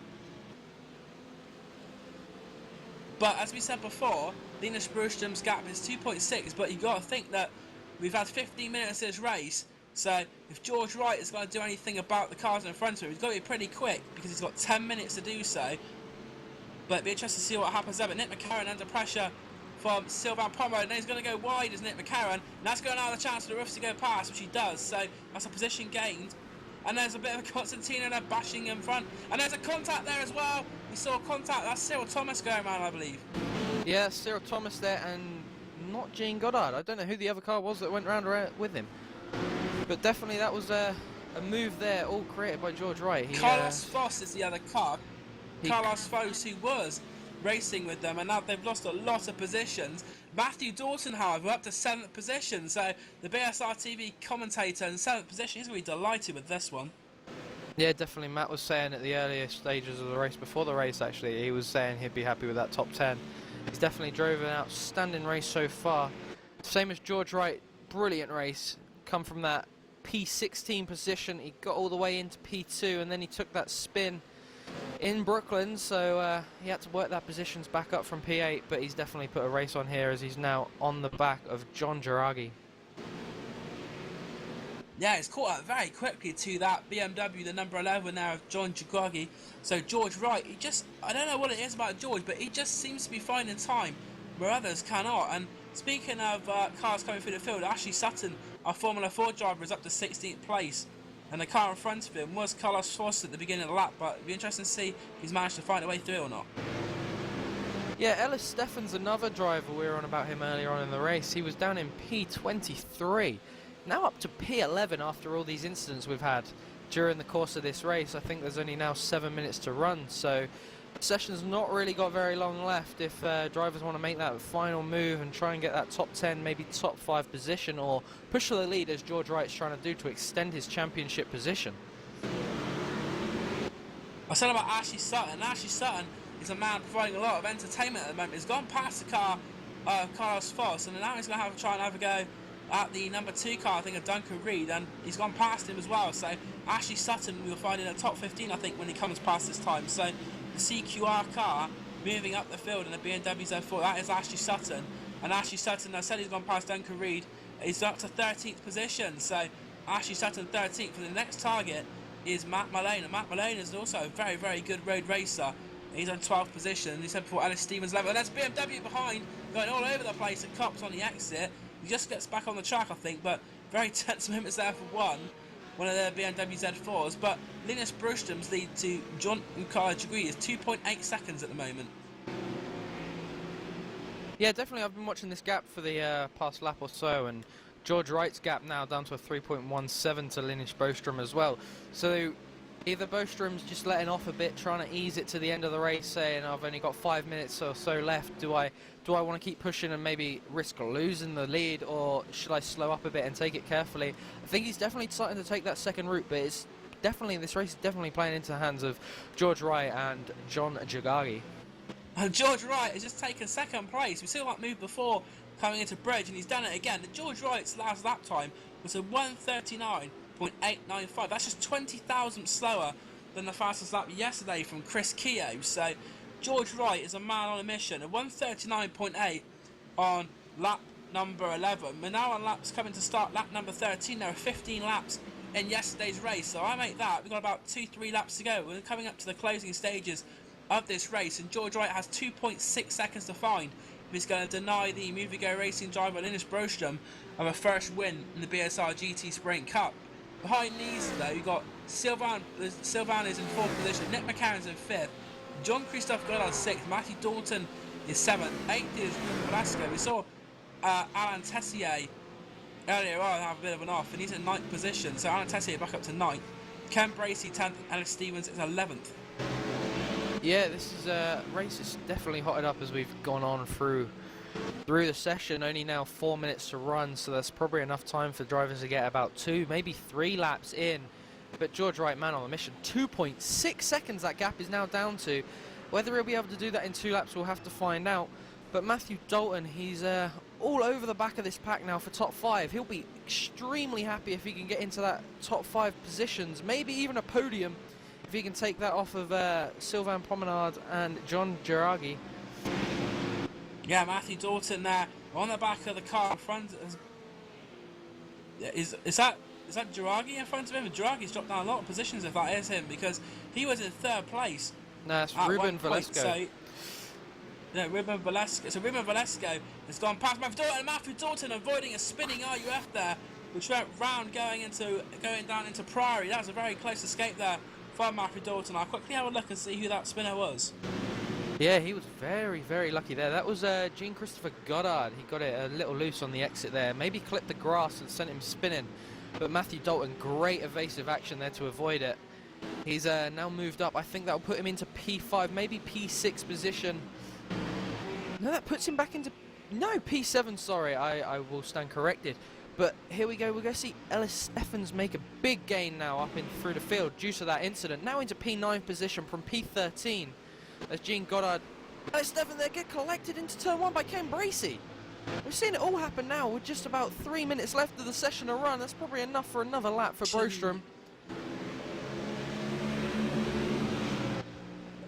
But as we said before, Linus Brustrom's gap is 2.6, but you've got to think that we've had 15 minutes of this race, so if George Wright is going to do anything about the cars in front of him, he's got to be pretty quick because he's got 10 minutes to do so. But it'd be interesting to see what happens there. But Nick McCarron under pressure from Sylvain Pomerade, and he's going to go wide as Nick McCarron, and that's going to allow the chance for the roofs to go past, which he does, so that's a position gained. And there's a bit of a Constantino there bashing in front, and there's a contact there as well. We saw contact, that's Cyril Thomas going around, I believe. Yeah, Cyril Thomas there, and not Jean Goddard. I don't know who the other car was that went round with him, but definitely that was a move there, all created by George Wright. Carlos Foss is the other car. Carlos Foss, who was racing with them, and now they've lost a lot of positions. Matthew Dalton, however, up to 7th position, so the BSR TV commentator in 7th position, he's going to be delighted with this one. Yeah, definitely. Matt was saying at the earlier stages of the race, before the race actually, he was saying he'd be happy with that top 10. He's definitely drove an outstanding race so far. Same as George Wright, brilliant race. Come from that P16 position, he got all the way into P2, and then he took that spin in Brooklyn, so he had to work that positions back up from P8, but he's definitely put a race on here as he's now on the back of John Jiragi. Yeah, he's caught up very quickly to that BMW, the number 11 now of John Jiragi. So George Wright, I don't know what it is about George, but he just seems to be finding time where others cannot. And speaking of cars coming through the field, Ashley Sutton, our Formula 4 driver, is up to 16th place. And the car in front of him was Carlos Foss at the beginning of the lap, but it'd be interesting to see if he's managed to find a way through or not. Yeah, Ellis Steffen's another driver. We were on about him earlier on in the race. He was down in P23. Now up to P11 after all these incidents we've had during the course of this race. I think there's only now 7 minutes to run, so the session's not really got very long left if drivers want to make that final move and try and get that top 10, maybe top 5 position, or push for the lead as George Wright's trying to do to extend his championship position. I said about Ashley Sutton. Ashley Sutton is a man providing a lot of entertainment at the moment. He's gone past the car Carlos Foss, and now he's going to try and have a go at the number 2 car, I think, of Duncan Reed, and he's gone past him as well. So Ashley Sutton we'll find in the top 15, I think, when he comes past this time. So the CQR car moving up the field in the BMW Z4, that is Ashley Sutton. And Ashley Sutton, I said he's gone past Duncan Reed, he's up to 13th position. So Ashley Sutton 13th, and the next target is Matt Malone, and Matt Malone is also a very, very good road racer. He's on 12th position. He said before Ellis Stevens level. And there's BMW behind, going all over the place at Cops on the exit. He just gets back on the track, I think, but very tense moments there for one of the BMW Z4s. But Linus Brostrom's lead to John Jiragi is 2.8 seconds at the moment. Yeah, definitely. I've been watching this gap for the past lap or so, and George Wright's gap now down to a 3.17 to Linus Bostrom as well. So either Bostrom's just letting off a bit, trying to ease it to the end of the race, saying I've only got 5 minutes or so left. Do I want to keep pushing and maybe risk losing the lead, or should I slow up a bit and take it carefully? I think he's definitely starting to take that second route, but it's definitely, this race is definitely playing into the hands of George Wright and John Jiragi. And George Wright has just taken second place. We saw that move before coming into Bridge, and he's done it again. The George Wright's last lap time was a 1:39.895. That's just 20 thousandths slower than the fastest lap yesterday from Chris Keogh. So George Wright is a man on a mission. A 1:39.8 on lap number 11. We're now on laps coming to start lap number 13. There are 15 laps in yesterday's race. So I make that. We've got about 2-3 laps to go. We're coming up to the closing stages of this race, and George Wright has 2.6 seconds to find if he's going to deny the Movigo Racing driver Linus Bostrom of a first win in the BSR GT Sprint Cup. Behind these, though, you've got Sylvain is in 4th position, Nick McCarron's in 5th, John Christophe Goddard 6th, Matthew Dalton is 7th, 8th is Ruben Velasco. We saw Alain Tessier earlier on have a bit of an off, and he's in 9th position, so Alain Tessier back up to 9th. Ken Bracey 10th, Alex Stevens is 11th. Yeah, this is race is definitely hotted up as we've gone on through the session. Only now 4 minutes to run, so that's probably enough time for drivers to get about 2, maybe 3 laps in. But George Wright, man on the mission. 2.6 seconds that gap is now down to. Whether he'll be able to do that in 2 laps, we'll have to find out. But Matthew Dalton, he's all over the back of this pack now for top 5. He'll be extremely happy if he can get into that top 5 positions, maybe even a podium, if he can take that off of Sylvain Promenade and John Jiragi. Yeah, Matthew Dalton there on the back of the car in front. Is that Jiragi in front of him? Jiragi's dropped down a lot of positions if that is him, because he was in 3rd place. No, it's Ruben Velasco. So, yeah, Ruben Velasco. So Ruben Velasco has gone past Matthew Dalton, and Matthew Dalton avoiding a spinning RUF there, which went round going down into Priory. That was a very close escape there from Matthew Dalton. I'll quickly have a look and see who that spinner was. Yeah, he was very, very lucky there. That was Jean-Christopher Goddard. He got it a little loose on the exit there. Maybe clipped the grass and sent him spinning. But Matthew Dalton, great evasive action there to avoid it. He's now moved up. I think that'll put him into P5, maybe P6 position No, that puts him back into... No, P7, sorry, I will stand corrected. But here we go, we're going to see Ellis Stephens make a big gain now up in through the field due to that incident. Now into P9 position from P13 as Jean Goddard. Ellis Stephens there get collected into turn 1 by Ken Bracey. We've seen it all happen now with just about 3 minutes left of the session to run. That's probably enough for another lap for Broström.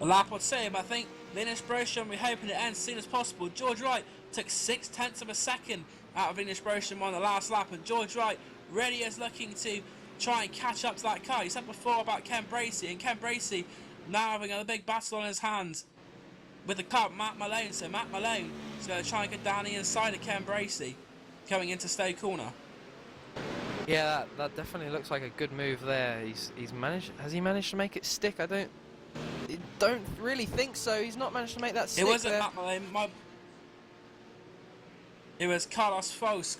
A lap or two, but I think Linus Broström, we're hoping it ends as soon as possible. George Wright took 0.6 of a second out of Linus Broström on the last lap, and George Wright really is looking to try and catch up to that car. He said before about Ken Bracey, and Ken Bracey now having a big battle on his hands with the car, Matt Malone. So Matt Malone is going to try and get down the inside of Ken Bracey coming into Stowe Corner. Yeah, that definitely looks like a good move there. He's managed. Has he managed to make it stick? I don't really think so. He's not managed to make that stick. It wasn't there. Matt Malone. It was Carlos Foss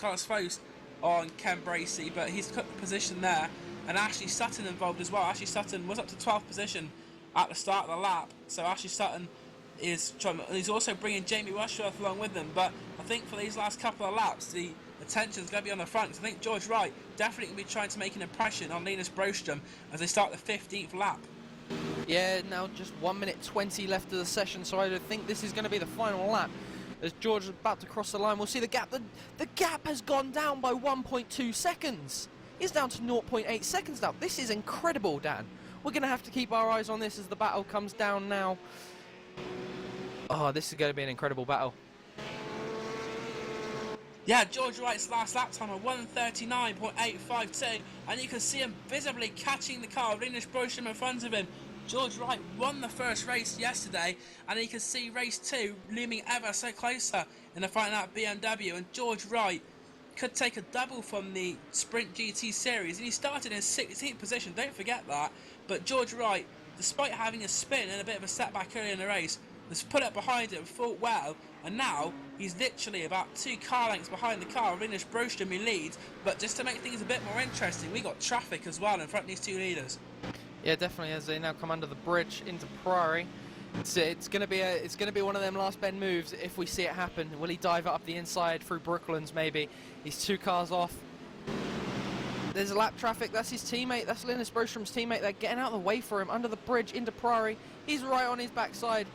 on Ken Bracey, but he's cut the position there, and Ashley Sutton involved as well. Ashley Sutton was up to 12th position at the start of the lap, so Ashley Sutton is trying. He's also bringing Jamie Rushworth along with them. But I think for these last couple of laps, the attention's going to be on the front. So I think George Wright definitely going to be trying to make an impression on Linus Broström as they start the 15th lap. Yeah, now just 1 minute 20 left of the session, so I think this is going to be the final lap. As George is about to cross the line, we'll see the gap. The gap has gone down by 1.2 seconds. He's down to 0.8 seconds now. This is incredible, Dan. We're going to have to keep our eyes on this as the battle comes down now. Oh, this is going to be an incredible battle. Yeah, George Wright's last lap time of 1:39.852, and you can see him visibly catching the car of Linus Broström in front of him. George Wright won the first race yesterday, and you can see race 2 looming ever so closer in the front of that BMW, and George Wright could take a double from the Sprint GT Series, and he started in 16th position, don't forget that. But George Wright, despite having a spin and a bit of a setback early in the race, has put it behind him, fought well, and now he's literally about 2 car lengths behind the car of Linus Broström, who leads. But just to make things a bit more interesting, we got traffic as well in front of these 2 leaders. Yeah, definitely, as they now come under the bridge into Priory. It's going to be one of them last bend moves if we see it happen. Will he dive it up the inside through Brooklands maybe? He's 2 cars off. There's a lap traffic. That's his teammate. That's Linus Broström's teammate. They're getting out of the way for him under the bridge into Priory. He's right on his backside.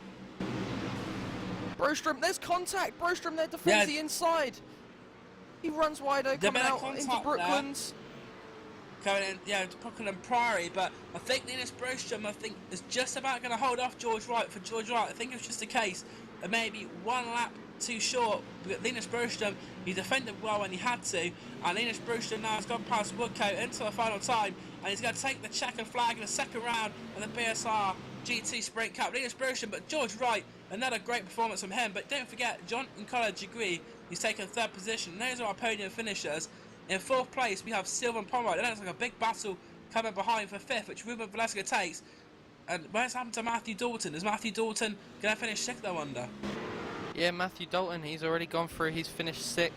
Broström, there's contact. Broström there defends the inside. He runs wider, coming out into Brooklands. Going in, to Brooklyn and Priory, but I think Linus Broström, is just about going to hold off George Wright. For George Wright, I think it's just a case of maybe 1 lap too short. But Linus Broström, he defended well when he had to, and Linus Broström now has gone past Woodcote into the final time, and he's going to take the checkered flag in the second round of the BSR GT Sprint Cup. Linus Broström, but George Wright, another great performance from him. But don't forget, John College-Degree, he's taken 3rd position. Those are our podium finishers. In 4th place, we have Sylvan Pomeroy. It looks like a big battle coming behind for 5th, which Ruben Velasquez takes. And where's happened to Matthew Dalton? Is Matthew Dalton going to finish 6th, I wonder? Yeah, Matthew Dalton, he's already gone through. He's finished 6th.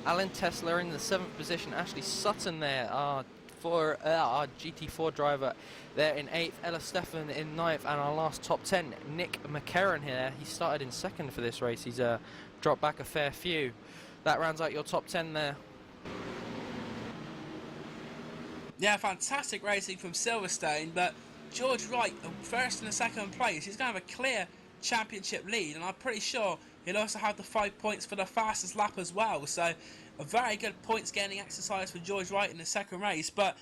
Alan Tesler in the 7th position. Ashley Sutton there, our GT4 driver there in 8th. Ella Stefan in 9th. And our last top 10, Nick McCarron here. He started in 2nd for this race. He's dropped back a fair few. That rounds out your top 10 there. Yeah, fantastic racing from Silverstone, but George Wright, 1st and 2nd place, he's going to have a clear championship lead, and I'm pretty sure he'll also have the 5 points for the fastest lap as well. So a very good points gaining exercise for George Wright in the 2nd race. But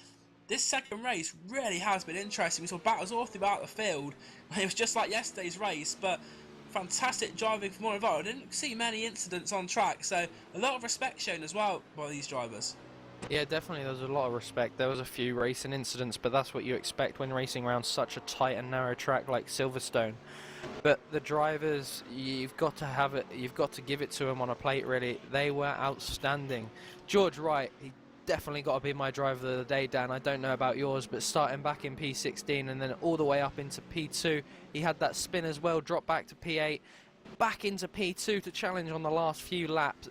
this 2nd race really has been interesting. We saw battles all throughout the field. It was just like yesterday's race, but fantastic driving from all involved. I didn't see many incidents on track, so a lot of respect shown as well by these drivers. Yeah, definitely, there was a lot of respect. There was a few racing incidents, but that's what you expect when racing around such a tight and narrow track like Silverstone. But the drivers, you've got to have it, you've got to give it to them on a plate, really. They were outstanding. George Wright, he definitely got to be my driver of the day, Dan. I don't know about yours, but starting back in P16 and then all the way up into P2, he had that spin as well, dropped back to P8, back into P2 to challenge on the last few laps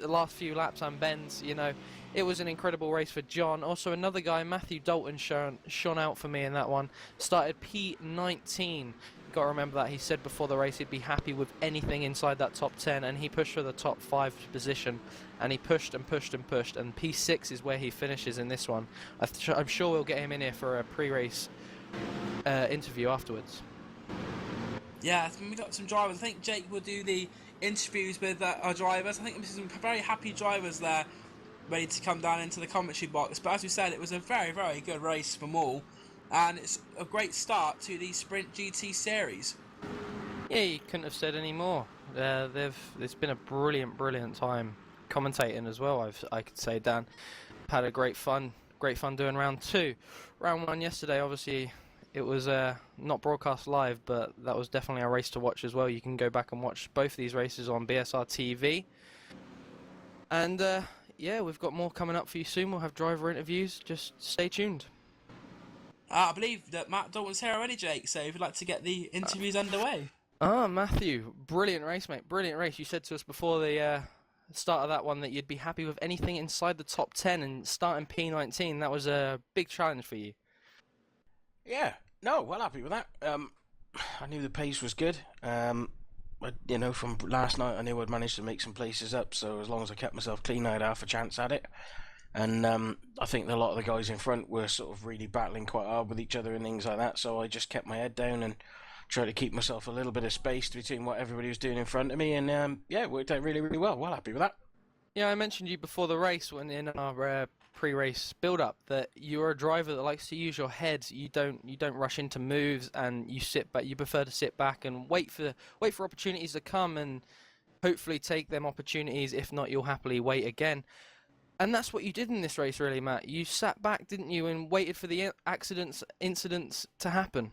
and bends, you know. It was an incredible race for John. Also another guy, Matthew Dalton, shone out for me in that one. Started P19. got to remember that he said before the race he'd be happy with anything inside that top 10, and he pushed for the top 5 position, and he pushed and pushed and pushed, and P6 is where he finishes in this one. I'm sure we'll get him in here for a pre-race interview afterwards. Yeah, we got some drivers. I think Jake will do the interviews with our drivers. I think there's some very happy drivers there ready to come down into the commentary box. But as we said, it was a very, very good race from all. And it's a great start to the Sprint GT series. Yeah, you couldn't have said any more. It's been a brilliant, brilliant time commentating as well, I could say, Dan. Had a great fun doing round 2. Round 1 yesterday, obviously, it was not broadcast live, but that was definitely a race to watch as well. You can go back and watch both these races on BSR TV. And yeah, we've got more coming up for you soon. We'll have driver interviews. Just stay tuned. I believe that Matt Dalton's here already, Jake, so if you'd like to get the interviews underway. Matthew, brilliant race, mate. Brilliant race. You said to us before the start of that one that you'd be happy with anything inside the top 10, and starting P19, that was a big challenge for you. Yeah, no, well happy with that. I knew the pace was good. You know, from last night, I knew I'd managed to make some places up, so as long as I kept myself clean, I had half a chance at it. And I think a lot of the guys in front were sort of really battling quite hard with each other and things like that, so I just kept my head down and tried to keep myself a little bit of space between what everybody was doing in front of me, and yeah, it worked out really, really well. Well happy with that. Yeah, I mentioned you before the race, when in our pre-race build-up, that you're a driver that likes to use your head. You don't rush into moves, and you sit back. You prefer to sit back and wait for opportunities to come, and hopefully take them opportunities. If not, you'll happily wait again. And that's what you did in this race, really, Matt. You sat back, didn't you, and waited for the incidents to happen.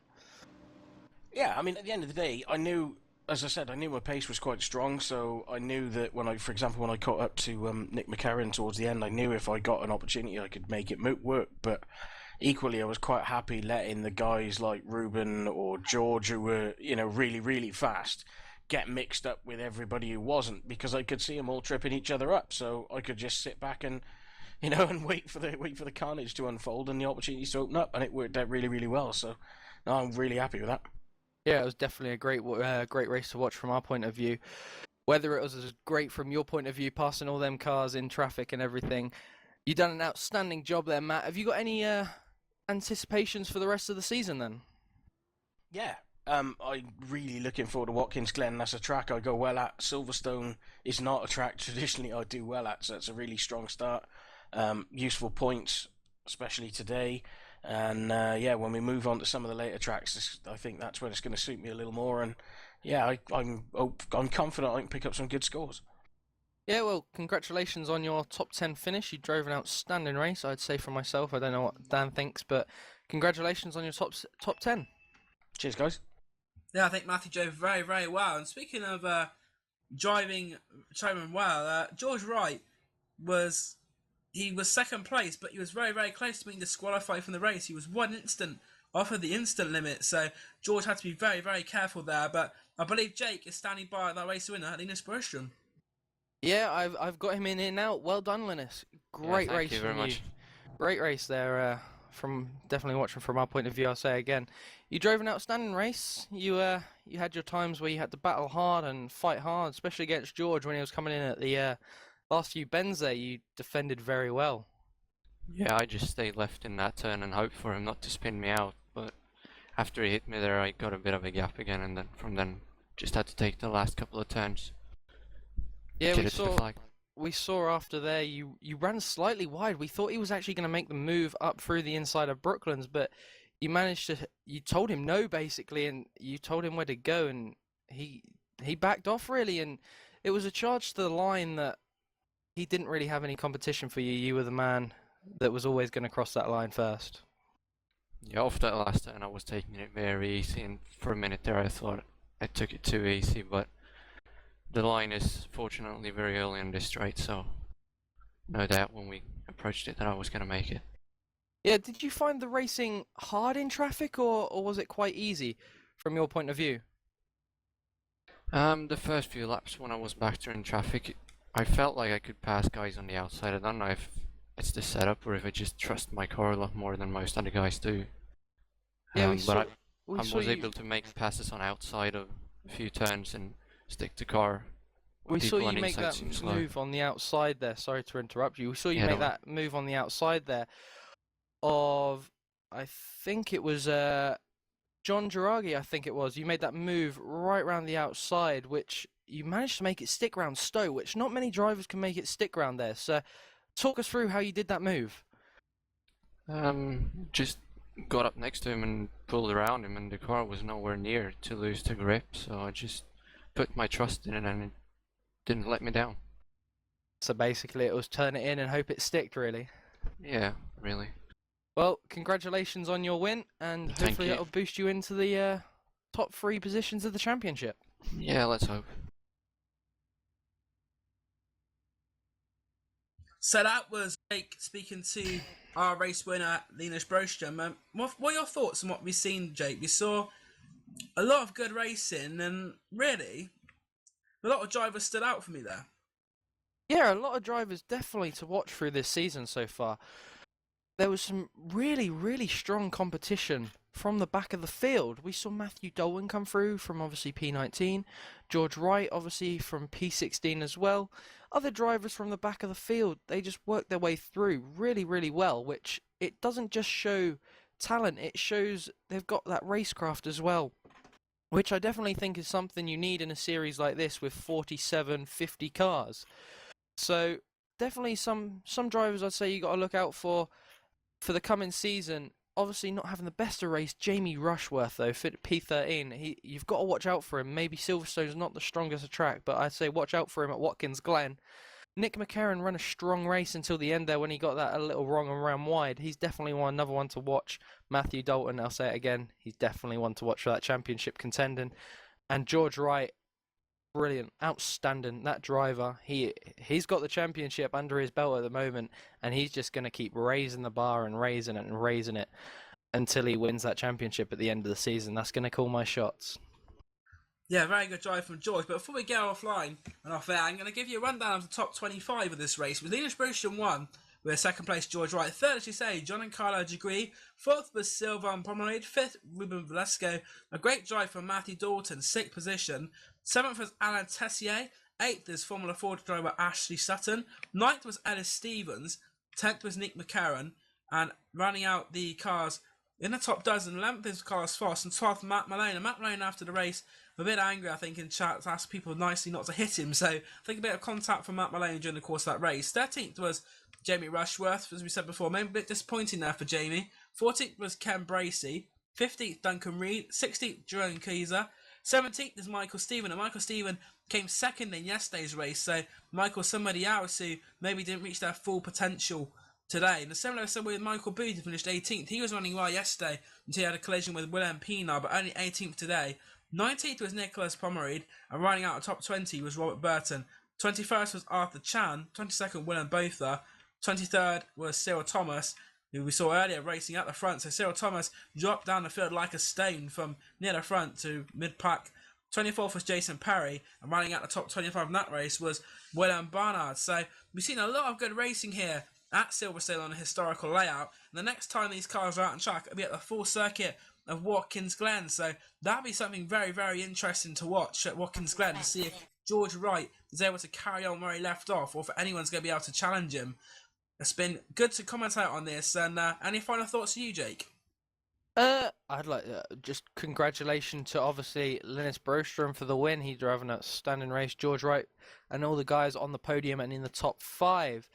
Yeah, I mean, at the end of the day, I knew, as I said, I knew my pace was quite strong, so I knew that for example, when I caught up to Nick McCarron towards the end, I knew if I got an opportunity, I could make it work. But equally, I was quite happy letting the guys like Ruben or George, who were, you know, really, really fast, get mixed up with everybody who wasn't, because I could see them all tripping each other up. So I could just sit back and, you know, and wait for the carnage to unfold and the opportunities to open up, and it worked out really, really well. So no, I'm really happy with that. Yeah, it was definitely a great race to watch from our point of view. Whether it was as great from your point of view, passing all them cars in traffic and everything, you done an outstanding job there, Matt. Have you got any anticipations for the rest of the season then? Yeah, I'm really looking forward to Watkins Glen. That's a track I go well at. Silverstone is not a track traditionally I do well at, so it's a really strong start. Useful points, especially today. And yeah, when we move on to some of the later tracks, I think that's when it's going to suit me a little more. And yeah, I'm confident I can pick up some good scores. Yeah, well, congratulations on your top 10 finish. You drove an outstanding race, I'd say, for myself. I don't know what Dan thinks, but congratulations on your top 10. Cheers, guys. Yeah, I think Matthew drove very, very well. And speaking of driving well, George Wright was second place, but he was very, very close to being disqualified from the race. He was 1 instant off of the instant limit, so George had to be very, very careful there. But I believe Jake is standing by that race winner, Linus Bergström. Yeah, I've got him in here now. Well done, Linus. Great race. Thank you very much. Great race there. From definitely watching from our point of view, I'll say again, you drove an outstanding race. You had your times where you had to battle hard and fight hard, especially against George when he was coming in at the last few bends there. You defended very well. Yeah, I just stayed left in that turn and hoped for him not to spin me out. But after he hit me there, I got a bit of a gap again, and then from then just had to take the last couple of turns. Yeah, we saw after there you ran slightly wide. We thought he was actually going to make the move up through the inside of Brooklands, but you told him no basically, and you told him where to go, and he backed off really, and it was a charge to the line that he didn't really have any competition for you. You were the man that was always going to cross that line first. Yeah, off that last turn I was taking it very easy, and for a minute there I thought I took it too easy, but the line is fortunately very early in this straight, so no doubt when we approached it that I was going to make it. Yeah, did you find the racing hard in traffic, or was it quite easy from your point of view? The first few laps when I was back there in traffic, I felt like I could pass guys on the outside. I don't know if it's the setup or if I just trust my car a lot more than most other guys do. Yeah, we I saw was you. able to make passes on outside of a few turns and stick to car. We saw People on you make inside that seem slow. move on the outside there. Sorry to interrupt you. We saw you Yeah, make don't worry. that move on the outside there of, I think it was John Girardi, I think it was. You made that move right round the outside, which you managed to make it stick round Stowe, which not many drivers can make it stick round there. So talk us through how you did that move. Just got up next to him and pulled around him, and the car was nowhere near to lose the grip, so I just put my trust in it, and it didn't let me down. So basically it was turn it in and hope it sticked, really. Yeah, really. Well, congratulations on your win, and Thank hopefully you. that'll boost you into the top 3 positions of the championship. Yeah, let's hope. So that was Jake speaking to our race winner, Linus Broström. What are your thoughts on what we've seen, Jake? We saw a lot of good racing, and really, a lot of drivers stood out for me there. Yeah, a lot of drivers definitely to watch through this season so far. There was some really, really strong competition from the back of the field. We saw Matthew Dolan come through from obviously P19, George Wright obviously from P16 as well. Other drivers from the back of the field, they just worked their way through really, really well, which it doesn't just show talent, it shows they've got that racecraft as well, which I definitely think is something you need in a series like this with 47, 50 cars. So definitely some drivers I'd say you got to look out for the coming season. Obviously not having the best of race, Jamie Rushworth though, P13, you've got to watch out for him. Maybe Silverstone's not the strongest of track, but I'd say watch out for him at Watkins Glen. Nick McCarron ran a strong race until the end there when he got that a little wrong and ran wide. He's definitely another one to watch. Matthew Dalton, I'll say it again, he's definitely one to watch for that championship contending. And George Wright, brilliant, outstanding. That driver, he's got the championship under his belt at the moment, and he's just going to keep raising the bar and raising it and raising it until he wins that championship at the end of the season. That's going to call my shots. Yeah, very good drive from George. But before we go offline and off air, I'm going to give you a rundown of the top 25 of this race. With Linus Broström won, with second place George Wright, third, as you say, John and Carlo Degree, fourth was Sylvain Pomerade, fifth Ruben Velasco, a great drive from Matthew Dalton, sixth position, seventh was Alain Tessier, eighth is Formula Ford driver Ashley Sutton, ninth was Ellis Stevens, 10th was Nick McCarron, and running out the cars in the top dozen, 11th is Carlos Foss, and 12th Matt Malone. And Matt Malone after the race, a bit angry, I think, in chat, asked people nicely not to hit him. So I think a bit of contact from Matt Malone during the course of that race. 13th was Jamie Rushworth, as we said before, maybe a bit disappointing there for Jamie. 14th was Ken Bracey. 15th, Duncan Reed. 16th, Jerome Keyser. 17th is Michael Stephen, and Michael Stephen came second in yesterday's race. So Michael, somebody else who maybe didn't reach their full potential today. And the similar with Michael Booth, who finished 18th. He was running well yesterday until he had a collision with Willem Pienaar, but only 18th today. 19th was Nicholas Pomerade, and running out of top 20 was Robert Burton. 21st was Arthur Chan. 22nd, Willem Botha. 23rd was Cyril Thomas, who we saw earlier racing at the front. So Cyril Thomas dropped down the field like a stone from near the front to mid-pack. 24th was Jason Perry, and running out the top 25 in that race was Willem Barnard. So we've seen a lot of good racing here at Silverstone on a historical layout. And the next time these cars are out on track, it'll be at the full circuit of Watkins Glen. So that'll be something very, very interesting to watch at Watkins Glen, to see if George Wright is able to carry on where he left off, or if anyone's going to be able to challenge him. It's been good to commentate on this. And any final thoughts to you, Jake? I'd like just congratulations to obviously Linus Broström for the win. He drove an outstanding race. George Wright and all the guys on the podium and in the top 5.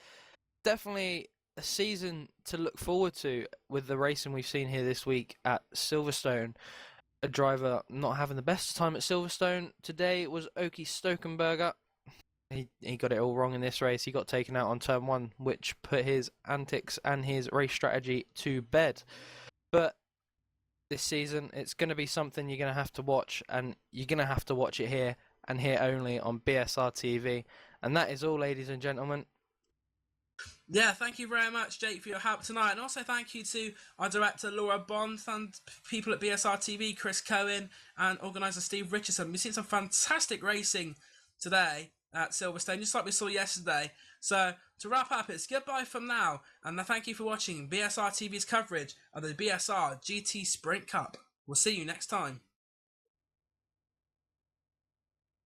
Definitely a season to look forward to with the racing we've seen here this week at Silverstone. A driver not having the best time at Silverstone today was Oki Stokenberger. He got it all wrong in this race. He got taken out on turn 1, which put his antics and his race strategy to bed. But this season, it's going to be something you're going to have to watch, and you're going to have to watch it here and here only on BSR TV. And that is all, ladies and gentlemen. Yeah, thank you very much, Jake, for your help tonight. And also thank you to our director, Laura Bond, and people at BSR TV, Chris Cohen, and organiser Steve Richardson. We've seen some fantastic racing today at Silverstone, just like we saw yesterday. So to wrap up, it's goodbye from now, and thank you for watching BSR TV's coverage of the BSR GT Sprint Cup. We'll see you next time.